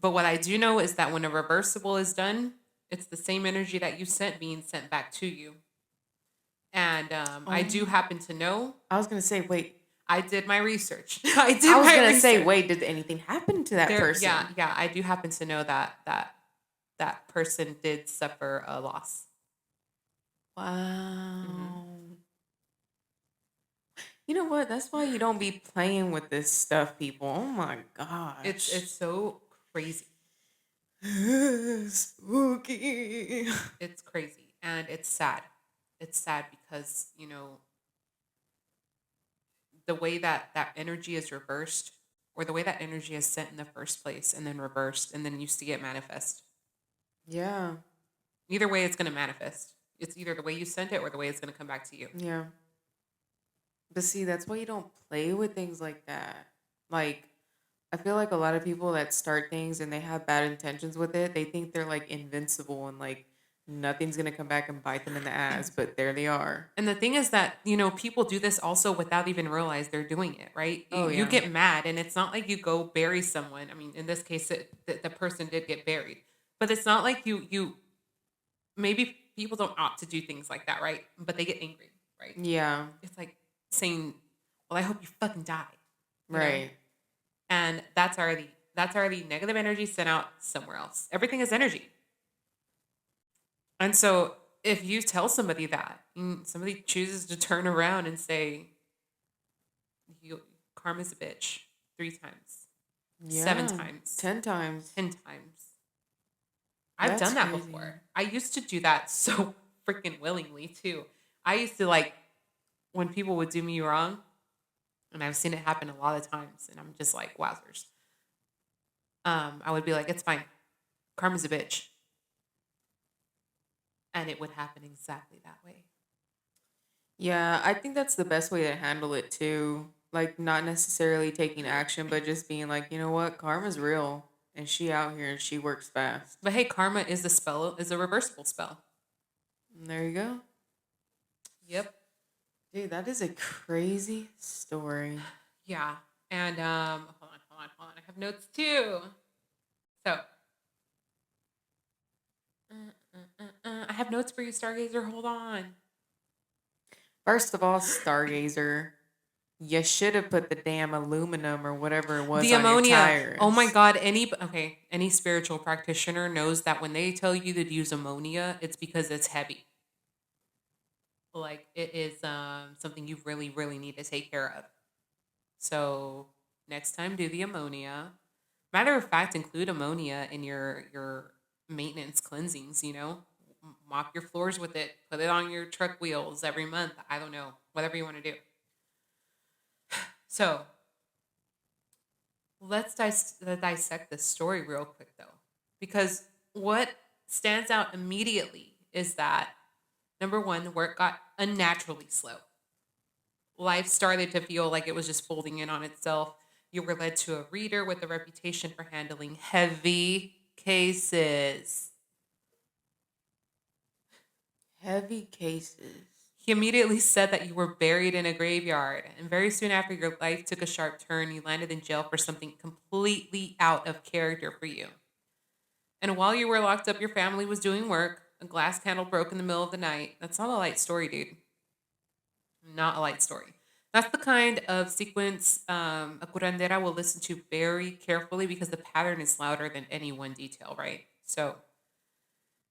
but what I do know is that when a reversible is done, it's the same energy that you sent being sent back to you. And I do Oh, happen to know. I was gonna say, wait. I did my research. I I did was my gonna say, research. wait, did anything happen to that There, yeah, person? yeah. I do happen to know that person did suffer a loss. Hmm. Wow. You know what? That's why you don't be playing with this stuff, people. Oh my It's gosh. so crazy. Spooky. It's crazy, and it's sad. It's sad because the way that energy is reversed. or the way that energy is sent in the first place and then reversed and then you see it manifest. Yeah. Either way, it's going to manifest. It's either the way you sent it or the way it's going to come back to you. Yeah. But see, that's why you don't play with things like that. Like, I feel like a lot of people that start things and they have bad intentions with it, they think they're like invincible and like nothing's gonna come back and bite them in the ass, but there they are. And the thing is that, you know, people do this also without even realize they're doing it, right? Oh You yeah. get mad and it's not like you go bury someone. I mean, in this case, the person did get buried. But it's not like you maybe people don't opt to do things like that, right? But they get angry, right? Yeah. It's like saying, "Well, I hope you fucking die," you know? Right. And that's already negative energy sent out somewhere else. Everything is energy. And so if you tell somebody that, somebody chooses to turn around and say, you karma's a bitch 3 times, 7 times, 10 times. 10 times. I've That's done that crazy. before. I used to do that so freaking willingly too. I used to like when people would do me wrong, and I've seen it happen a lot of times, and I'm just like, wowzers. I would be like, it's fine. Karma's a bitch. And it would happen exactly that way. Yeah, I think that's the best way to handle it too. Like not necessarily taking action, but just being like, you know what, karma's real and she out here and she works fast. But hey, karma is a reversible spell. And there you go. Yep. Dude, that is a crazy story. Yeah. And hold on. I have notes too. So I have notes for you, Stargazer. Hold on. First of all, Stargazer, you should have put the damn aluminum or whatever it was The on your ammonia. tires. Oh my god, any spiritual practitioner knows that when they tell you to use ammonia, it's because it's heavy. Like it is something you really, really need to take care of. So next time do the ammonia. Matter of fact, include ammonia in your maintenance cleansings, you know? Mop your floors with it, put it on your truck wheels every month. I don't know, whatever you want to do. So let's dissect this story real quick, though, because what stands out immediately is that number one, the work got unnaturally slow. Life started to feel like it was just folding in on itself. You were led to a reader with a reputation for handling heavy cases. Heavy cases. He immediately said that you were buried in a graveyard, and very soon after your life took a sharp turn, you landed in jail for something completely out of character for you. And while you were locked up, your family was doing work. A glass candle broke in the middle of the night. That's not a light story, dude. Not a light story. That's the kind of sequence a curandera will listen to very carefully because the pattern is louder than any one detail, right? So,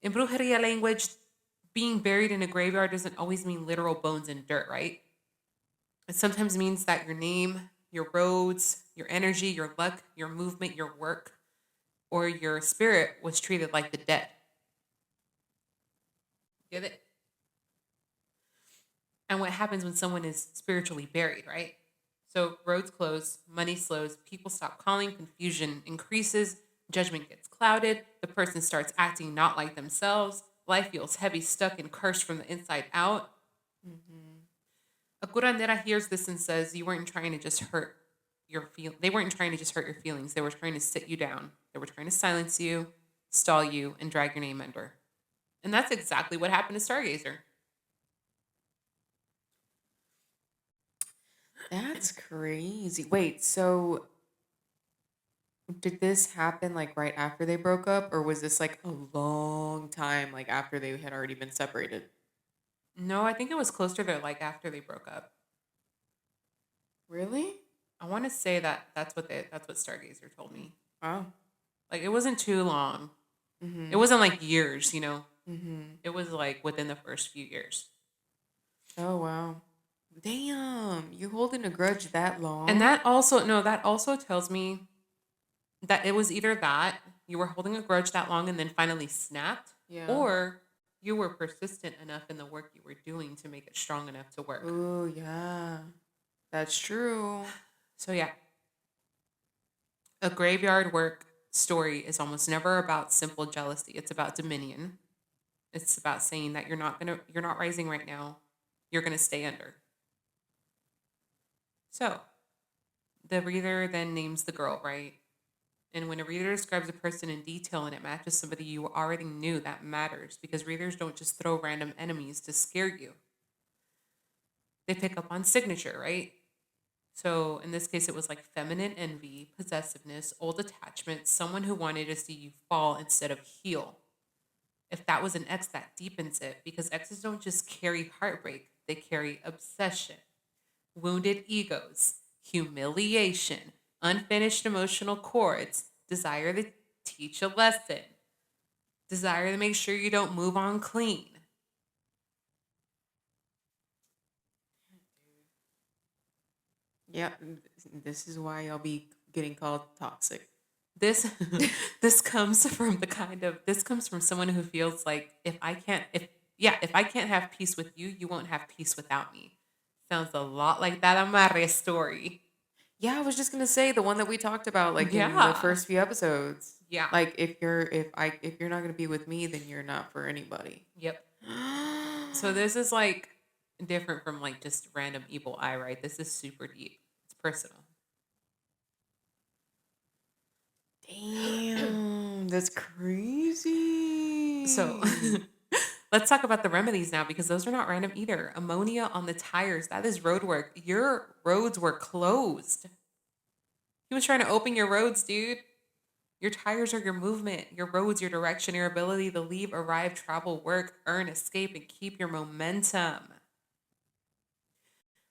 in brujeria language, being buried in a graveyard doesn't always mean literal bones and dirt, right? It sometimes means that your name, your roads, your energy, your luck, your movement, your work, or your spirit was treated like the dead. Get it? And what happens when someone is spiritually buried, right? So roads close, money slows, people stop calling, confusion increases, judgment gets clouded, the person starts acting not like themselves, life feels heavy, stuck, and cursed from the inside out. Mm-hmm. A curandera hears this and says, "You weren't trying to just hurt your feel. They weren't trying to just hurt your feelings. They were trying to sit you down. They were trying to silence you, stall you, and drag your name under." And that's exactly what happened to Stargazer. That's crazy. Wait, so did this happen like right after they broke up, or was this like a long time like after they had already been separated? No, I think it was closer to like after they broke up. Really? I want to say that that's what Stargazer told me. Wow. Like it wasn't too long. Mm-hmm. It wasn't like years, you know. Mm-hmm. It was like within the first few years. Oh wow. Damn, you're holding a grudge that And long? that also tells me that it was either that you were holding a grudge that long and then finally snapped, Yeah. or you were persistent enough in the work you were doing to make it strong enough to work. Oh yeah. That's true. So yeah. A graveyard work story is almost never about simple jealousy. It's about dominion. It's about saying that you're not rising right now. You're gonna stay under. So the reader then names the girl, right? And when a reader describes a person in detail and it matches somebody you already knew, that matters because readers don't just throw random enemies to scare you. They pick up on signature, right? So in this case, it was like feminine envy, possessiveness, old attachment, someone who wanted to see you fall instead of heal. If that was an ex, that deepens it because exes don't just carry heartbreak, they carry obsession, wounded egos, humiliation, unfinished emotional chords, desire to teach a lesson, desire to make sure you don't move on clean. Yeah, this is why I'll be getting called toxic. This this comes from this comes from someone who feels like if I can't have peace with you, you won't have peace without me. Sounds a lot like that Amarre story. Yeah, I was just gonna say the one that we talked about, like in the Yeah. first few episodes. Yeah. Like if you're not gonna be with me, then you're not for anybody. Yep. So this is like different from like just random evil eye, right? This is super deep. It's personal. Damn, that's crazy. So let's talk about the remedies now because those are not random either. Ammonia on the tires, that is road work. Your roads were closed. He was trying to open your roads, dude. Your tires are your movement, your roads, your direction, your ability to leave, arrive, travel, work, earn, escape, and keep your momentum.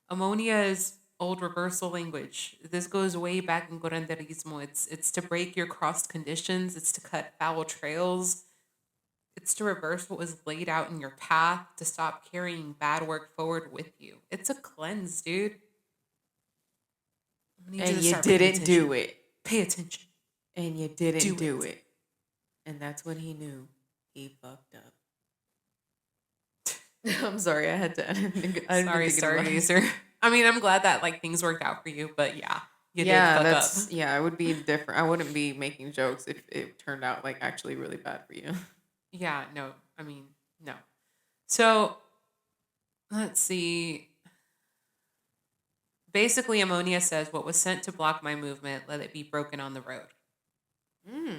Ammonia is old reversal language. This goes way back in curanderismo. It's to break your crossed conditions. It's to cut foul trails. It's to reverse what was laid out in your path. To stop carrying bad work forward with you. It's a cleanse, dude. I need you And to you start paying didn't do attention. it. Pay attention. And you didn't Do do it. it. And that's when he knew he fucked up. I'm sorry, I had to. I didn't Sorry, think of it. Stargazer. I mean, I'm glad that like things worked out for you, but yeah, you did Yeah, fuck up. that's yeah. It would be different. I wouldn't be making jokes if it turned out like actually really bad for you. Yeah, no, I mean, no. So let's see. Basically, ammonia says what was sent to block my movement, let it be broken on the road.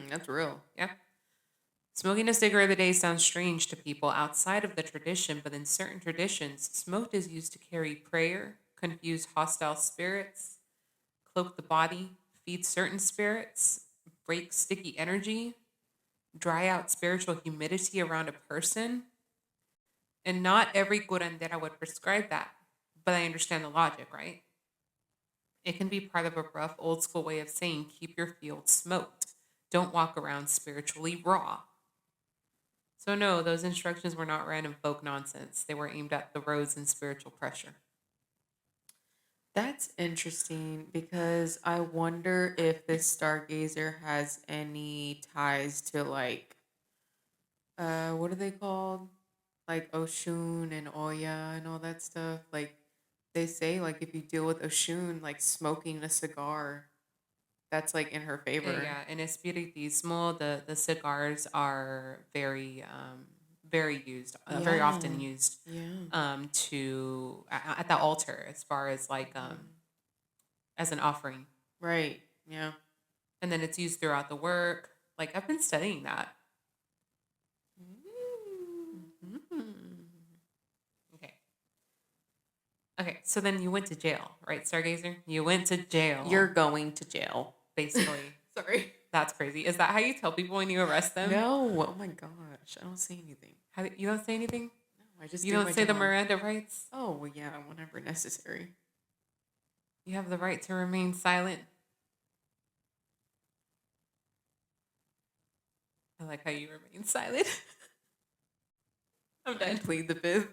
That's real. Yeah. Smoking a cigarette of the day sounds strange to people outside of the tradition, but in certain traditions, smoke is used to carry prayer, confuse hostile spirits, cloak the body, feed certain spirits, break sticky energy, dry out spiritual humidity around a person. And not every curandera would prescribe that, but I understand the logic, right? It can be part of a rough old school way of saying keep your field smoked. Don't walk around spiritually raw. So, no, those instructions were not random folk nonsense. They were aimed at the roads and spiritual pressure. That's interesting because I wonder if this stargazer has any ties to like what are they called? Like Oshun and Oya and all that stuff. Like they say like if you deal with Oshun, like smoking a cigar, that's like in her favor. Yeah, in Espiritismo, the cigars are very used, very often Yeah. used Yeah. at the altar as far as like Mhm. as an offering. Right. Yeah. And then it's used throughout the work. Like I've been studying that. Mhm. Okay. Okay. So then you went to jail, right, Stargazer? You went to jail. You're going to jail. basically. Sorry. That's crazy. Is that how you tell people when you arrest them? No. Oh my gosh. I don't say anything. You don't say anything? No, I just You do don't my say the job. Miranda rights? Oh well, yeah, whenever necessary. You have the right to remain silent. I like how you remain silent. I'm I done. plead the fifth.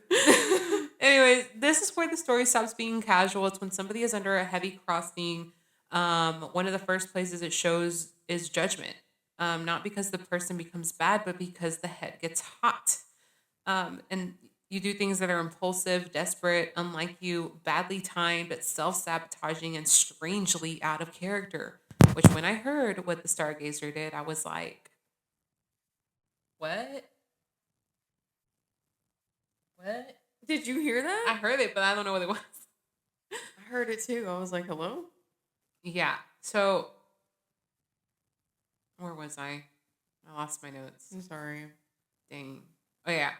Anyways, this is where the story stops being casual. It's when somebody is under a heavy crossing. One of the first places it shows is judgment. Not because the person becomes bad, but because the head gets hot. And you do things that are impulsive, desperate, unlike you, badly timed, self sabotaging, and strangely out of character. Which, when I heard what the stargazer did, I was like, what? What? Did you hear I that? heard it, but I don't know what it was. I heard it too. I was like, hello? Yeah. So, where was I? I lost my notes. I'm sorry. Dang. Oh, yeah.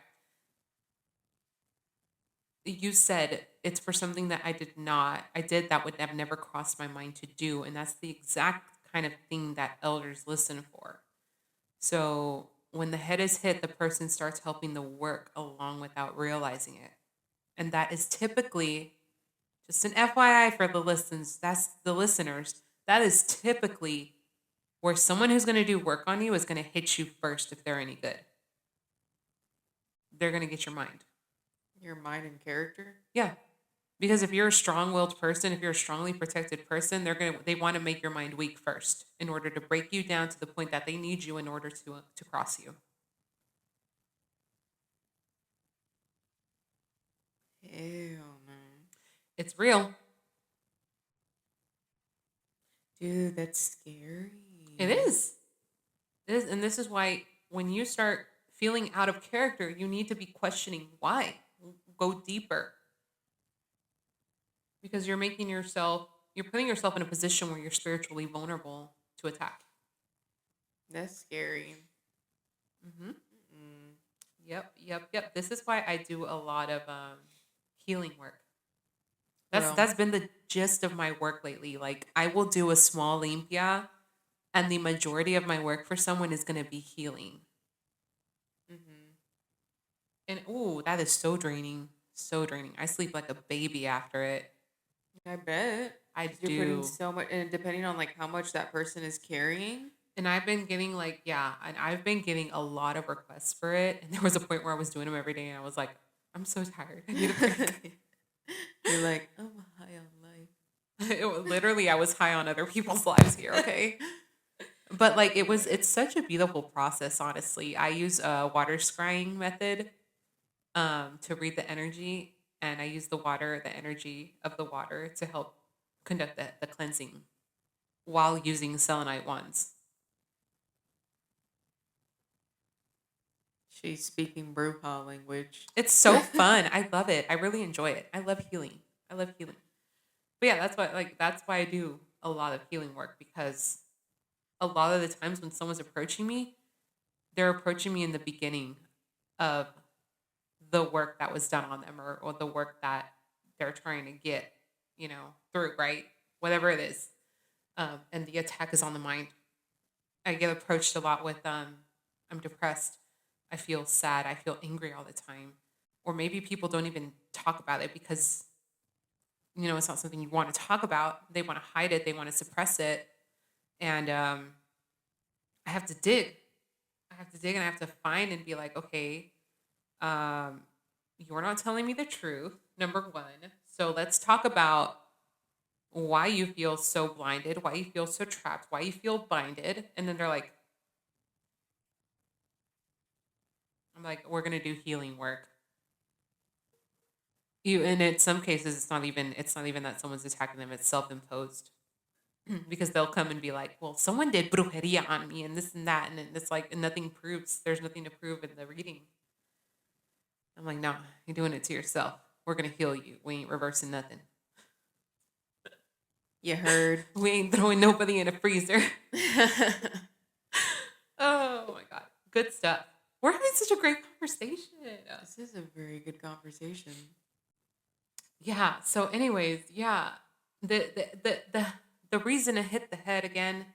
You said it's for something that I did that would have never crossed my mind to do. And that's the exact kind of thing that elders listen for. So when the head is hit, the person starts helping the work along without realizing it. And that is typically, just an FYI for the listeners, that is typically where someone who's going to do work on you is going to hit you first if they're any good. They're going to get your mind. Your mind and character? Yeah. Because if you're a strong-willed person, if you're a strongly protected person, they want to make your mind weak first in order to break you down to the point that they need you in order to cross you. Hell no. It's real. Dude, that's scary. It is. It is, and this is why when you start feeling out of character, you need to be questioning why. Go deeper. Because you're putting yourself in a position where you're spiritually vulnerable to attack. That's scary. Mm-hmm. Yep. This is why I do a lot of healing work. That's been the gist of my work lately. Like, I will do a small limpia, and the majority of my work for someone is going to be healing. Mm-hmm. And ooh, that is so draining. So draining. I sleep like a baby after it. I bet. I You're putting do. so much, and depending on like how much that person is carrying. And I've been getting I've been getting a lot of requests for it. And there was a point where I was doing them every day and I was like, I'm so tired. I need a break. You're like, I'm high on life. Literally, I was high on other people's lives here, okay? But like it's such a beautiful process, honestly. I use a water scrying method to read the energy, and I use the energy of the water to help conduct the cleansing while using selenite wands. She's speaking Bruja language. It's so fun. I love it. I really enjoy it. I love healing. But yeah, that's why I do a lot of healing work, because a lot of the times when someone's approaching me, they're approaching me in the beginning of the work that was done on them, or the work that they're trying to get, through, right? Whatever it is. And the attack is on the mind. I get approached a lot with I'm depressed. I feel sad. I feel angry all the time. Or maybe people don't even talk about it because, it's not something you want to talk about. They want to hide it. They want to suppress it. And I have to dig. And I have to find and be like, okay, you're not telling me the truth, number one. So let's talk about why you feel so blinded, why you feel so trapped, why you feel binded. And then I'm like, we're gonna do healing work. And in some cases, it's not even that someone's attacking them; it's self-imposed. Because they'll come and be like, well, someone did brujería on me and this and that, and it's like, and there's nothing to prove in the reading. I'm like, no, you're doing it to yourself. We're gonna heal you. We ain't reversing nothing. You heard. We ain't throwing nobody in a freezer. Oh my god, good stuff. We're having such a great conversation. This is a very good conversation. Yeah. So, anyways, yeah, the reason to hit the head again,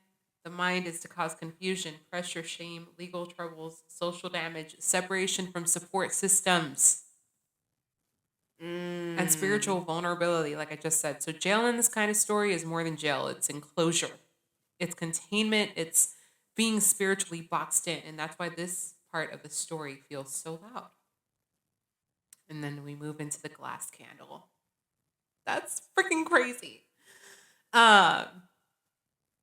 the mind, is to cause confusion, pressure, shame, legal troubles, social damage, separation from support systems, and spiritual vulnerability, like I just said. So, jail in this kind of story is more than jail. It's enclosure, it's containment, it's being spiritually boxed in, and that's why this part of the story feels so loud. And then we move into the glass candle. That's freaking crazy. Um,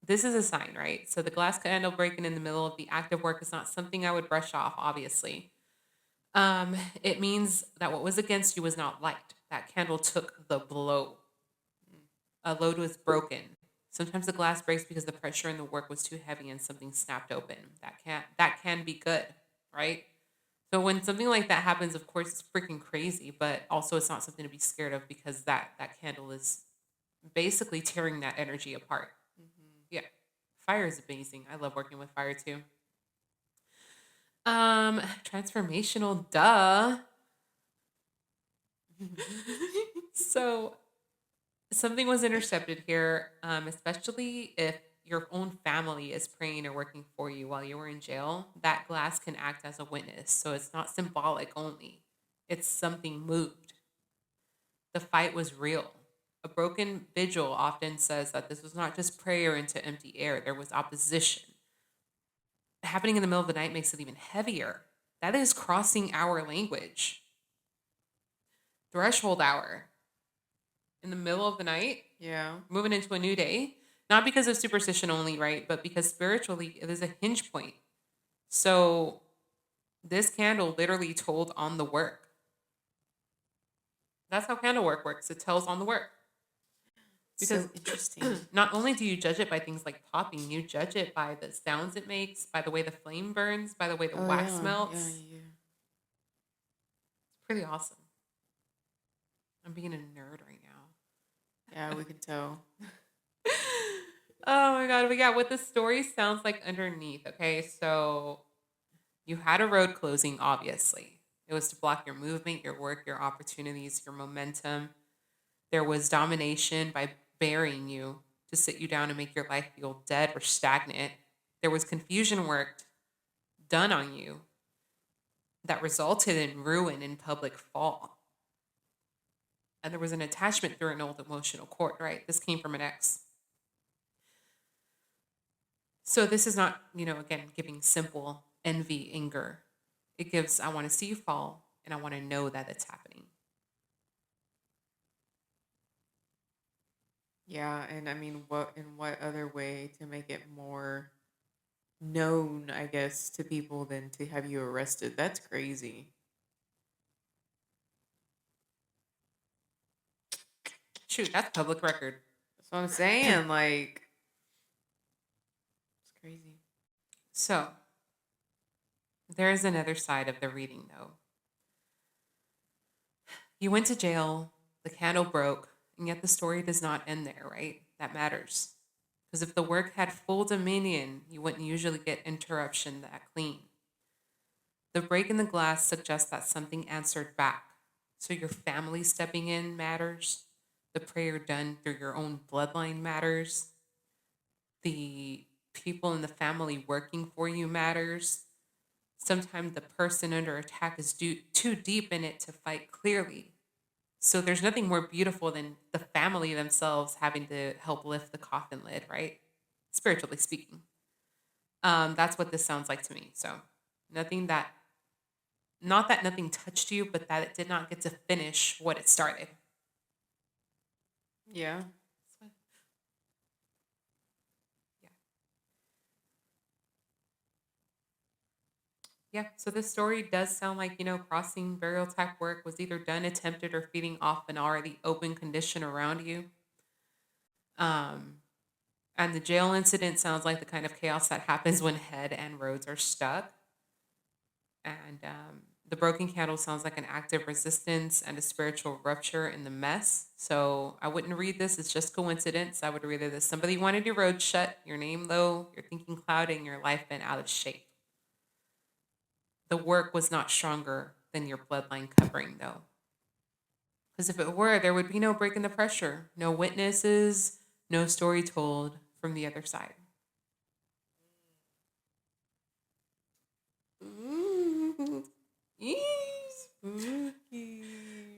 this is a sign, right? So the glass candle breaking in the middle of the active work is not something I would brush off, obviously. It means that what was against you was not light. That candle took the blow. A load was broken. Sometimes the glass breaks because the pressure in the work was too heavy and something snapped open. That can be good, right? So when something like that happens, of course it's freaking crazy, but also it's not something to be scared of because that candle is basically tearing that energy apart. Yeah. Fire is amazing. I love working with fire too. Transformational, duh. So something was intercepted here, especially if your own family is praying or working for you while you were in jail. That glass can act as a witness. So it's not symbolic only, it's something moved. The fight was real. A broken vigil often says that this was not just prayer into empty air, there was opposition. Happening in the middle of the night makes it even heavier. That is crossing our language. Threshold hour in the middle of the night, Yeah. moving into a new day, not because of superstition only, right? But because spiritually, it is a hinge point. So this candle literally told on the work. That's how candle work works. It tells on the work. Because So interesting. not only do you judge it by things like popping, you judge it by the sounds it makes, by the way the flame burns, by the way the Oh wax yeah, melts. yeah, It's yeah. pretty awesome. I'm being a nerd right now. Yeah, we can tell. Oh my god, but yeah, what the story sounds like underneath. Okay, so you had a road closing, obviously. It was to block your movement, your work, your opportunities, your momentum. There was domination by burying you to sit you down and make your life feel dead or stagnant. There was confusion work done on you that resulted in ruin and public fall. And there was an attachment through an old emotional cord, right? This came from an ex. So this is not, again, giving simple envy, anger. It gives, I want to see you fall and I want to know that it's happening. Yeah, and I mean, what other way to make it more known, I guess, to people than to have you arrested? That's crazy. Shoot, that's public record. That's what I'm saying. Like, it's crazy. So there is another side of the reading, though. You went to jail, the candle broke, and yet the story does not end there, right? That matters. Because if the work had full dominion, you wouldn't usually get interruption that clean. The break in the glass suggests that something answered back. So your family stepping in matters. The prayer done through your own bloodline matters. The people in the family working for you matters. Sometimes the person under attack is too deep in it to fight clearly. So there's nothing more beautiful than the family themselves having to help lift the coffin lid, right? Spiritually speaking. That's what this sounds like to me. So nothing that, not that nothing touched you, but that it did not get to finish what it started. Yeah. Yeah. Yeah. So this story does sound like, crossing burial type work was either done, attempted, or feeding off an already open condition around you. Um, and the jail incident sounds like the kind of chaos that happens when head and roads are stuck. And the broken candle sounds like an active resistance and a spiritual rupture in the mess. So I wouldn't read this as just coincidence. I would read it as somebody wanted your road shut, your name low, your thinking clouded, and your life been out of shape. The work was not stronger than your bloodline covering, though. Because if it were, there would be no break in the pressure, no witnesses, no story told from the other side. Ooh. Spooky.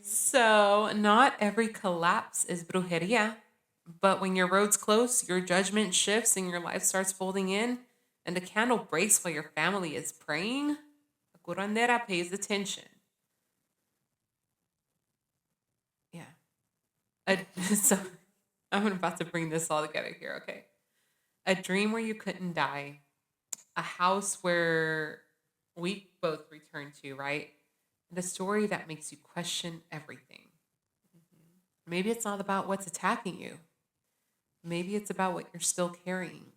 So, not every collapse is brujería, but when your road's close, your judgment shifts and your life starts folding in, and the candle breaks while your family is praying, the curandera pays attention. Yeah. So, I'm about to bring this all together here, okay? A dream where you couldn't die, a house where we both return to, right? And a story that makes you question everything. Maybe it's not about what's attacking you. Maybe it's about what you're still carrying.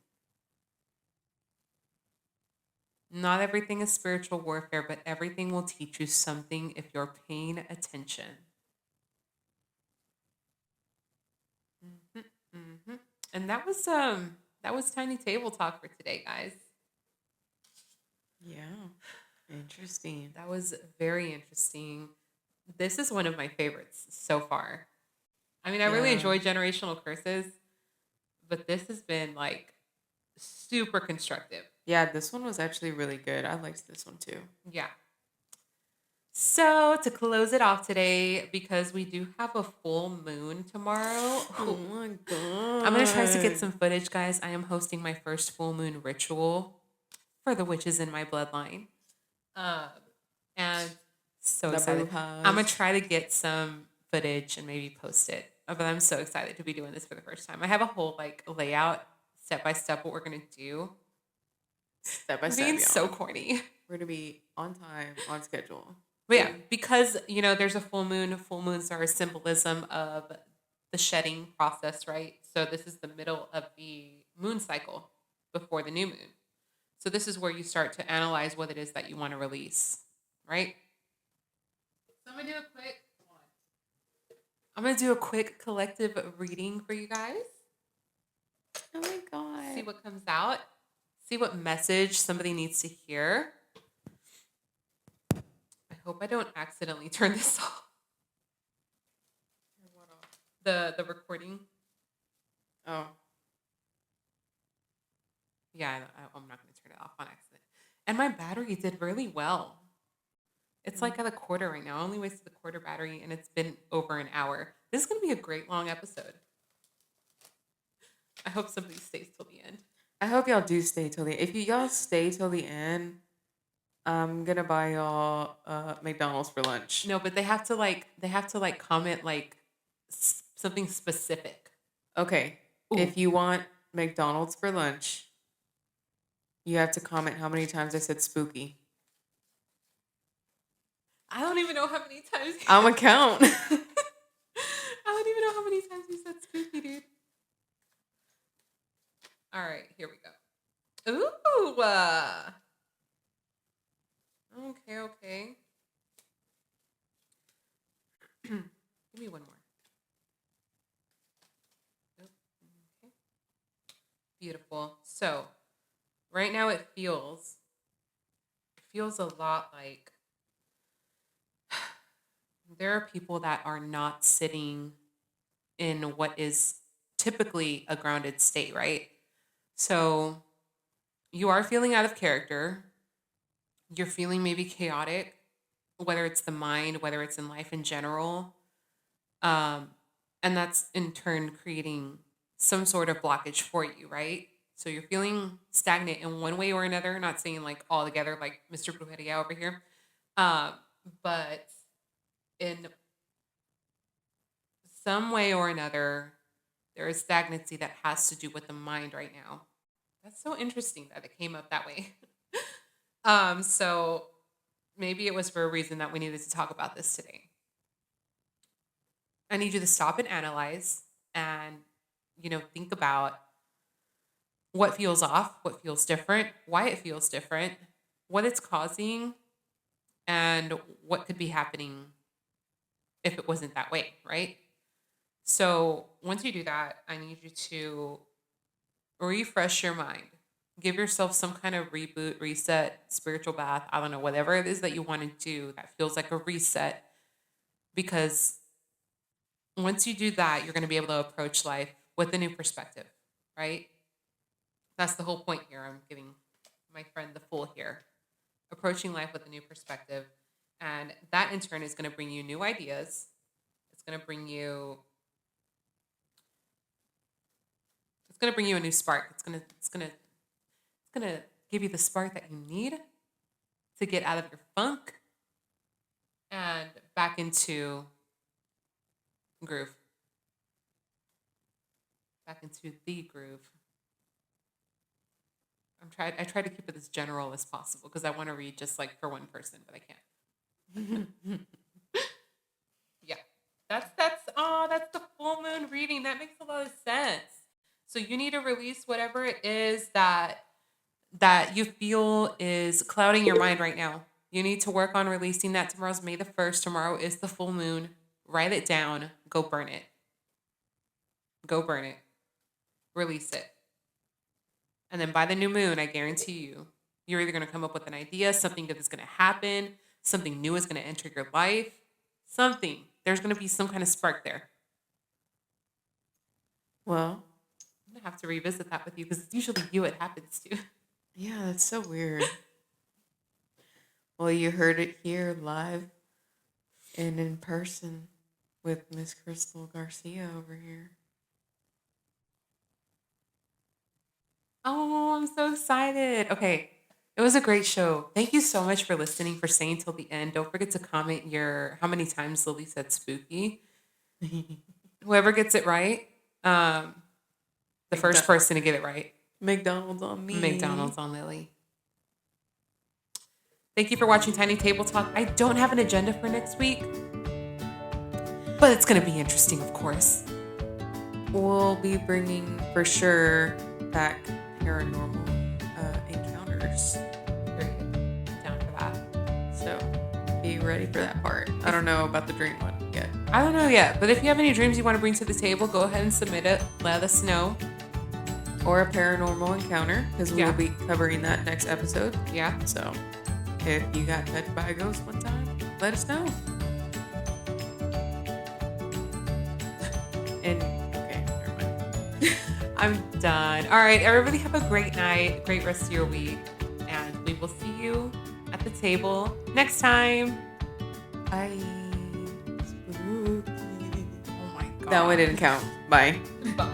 Not everything is spiritual warfare, but everything will teach you something if you're paying attention. Mhm, mhm. And that was tiny table talk for today, guys. Yeah. Interesting. That was very interesting. This is one of my favorites so far. I mean, I really Yeah. enjoy generational curses, but this has been like super constructive. Yeah, this one was actually really good. I liked this one too. Yeah. So, to close it off today, because we do have a full moon tomorrow, Oh my I'm going to try to get god. some footage, guys. I am hosting my first full moon ritual for the witches in my bloodline. Um, and so The excited. I'm going brujas. to try to get some footage and maybe post it. But I'm so excited to be doing this for the first time. I have a whole like layout, step by step, what we're going to do. Step by I'm step, being y'all. so corny. We're gonna be on time, on schedule. But yeah, because there's a full moon. Full moons are a symbolism of the shedding process, right? So this is the middle of the moon cycle before the new moon. So this is where you start to analyze what it is that you want to release, right? So I'm gonna do a quick collective reading for you guys. Oh my god. See what comes out. See what message somebody needs to hear. I hope I don't accidentally turn this off. The recording. Oh. Yeah, I'm not going to turn it off on accident. And my battery did really well. It's like at a quarter right now. I only wasted the quarter battery and it's been over an hour. This is going to be a great long episode. I hope somebody stays till the end. I hope y'all do stay till the end. If y'all stay till the end, I'm gonna buy y'all McDonald's for lunch. No, but they have to comment like something specific. Okay. Ooh. If you want McDonald's for lunch, you have to comment how many times I said spooky. I don't even know how many times. I'm gonna count. I don't even know how many times you said spooky, dude. All right, here we go. Ooh. Okay. Give me one more. Okay. Beautiful. So, right now it feels a lot like there are people that are not sitting in what is typically a grounded state, right? So, you are feeling out of character. You're feeling maybe chaotic, whether it's the mind, whether it's in life in general. And that's in turn creating some sort of blockage for you, right? So you're feeling stagnant in one way or another, not saying like all together, like Mr. Brujería over here. But in some way or another, there is stagnancy that has to do with the mind right now. That's so interesting that it came up that way. So maybe it was for a reason that we needed to talk about this today. I need you to stop and analyze and, think about what feels off, what feels different, why it feels different, what it's causing, and what could be happening if it wasn't that way, right? So once you do that, I need you to refresh your mind. Give yourself some kind of reboot, reset, spiritual bath. I don't know, whatever it is that you want to do that feels like a reset. Because once you do that, you're going to be able to approach life with a new perspective, right? That's the whole point here. I'm giving my friend the fool here. Approaching life with a new perspective. And that in turn is going to bring you new ideas. It's going to bring you a new spark. It's going to give you the spark that you need to get out of your funk and back into groove. Back into the groove. I try to keep it as general as possible because I want to read just like for one person, but I can't. Yeah. That's the full moon reading. That makes a lot of sense. So you need to release whatever it is that you feel is clouding your mind right now. You need to work on releasing that. Tomorrow's May the 1st. Tomorrow is the full moon. Write it down. Go burn it. Go burn it. Release it. And then by the new moon, I guarantee you, you're either going to come up with an idea, something good is going to happen, something new is going to enter your life, something. There's going to be some kind of spark there. Well, I'm going to have to revisit that with you because it's usually you it happens to. yeah, that's so weird. Well, you heard it here live and in person with Miss Crystal Garcia over here. Oh, I'm so excited. Okay. It was a great show. Thank you so much for listening, for staying till the end. Don't forget to comment how many times Lily said spooky. Whoever gets it right, the first person to get it right. McDonald's on me. McDonald's on Lily. Thank you for watching Tiny Table Talk. I don't have an agenda for next week, but it's going to be interesting, of course. We'll be bringing, for sure, back paranormal encounters. Period. Down for that. So be ready for that part. I don't know about the dream one yet. I don't know yet, but if you have any dreams you want to bring to the table, go ahead and submit it. Let us know. Or a paranormal encounter, because we will be covering that next episode. Yeah. So if you got touched by a ghost one time, let us know. And okay, never mind. I'm done. All right, everybody have a great night, great rest of your week, and we will see you at the table next time. Bye. Spooky. Oh my god. That one didn't count. Bye. Bye.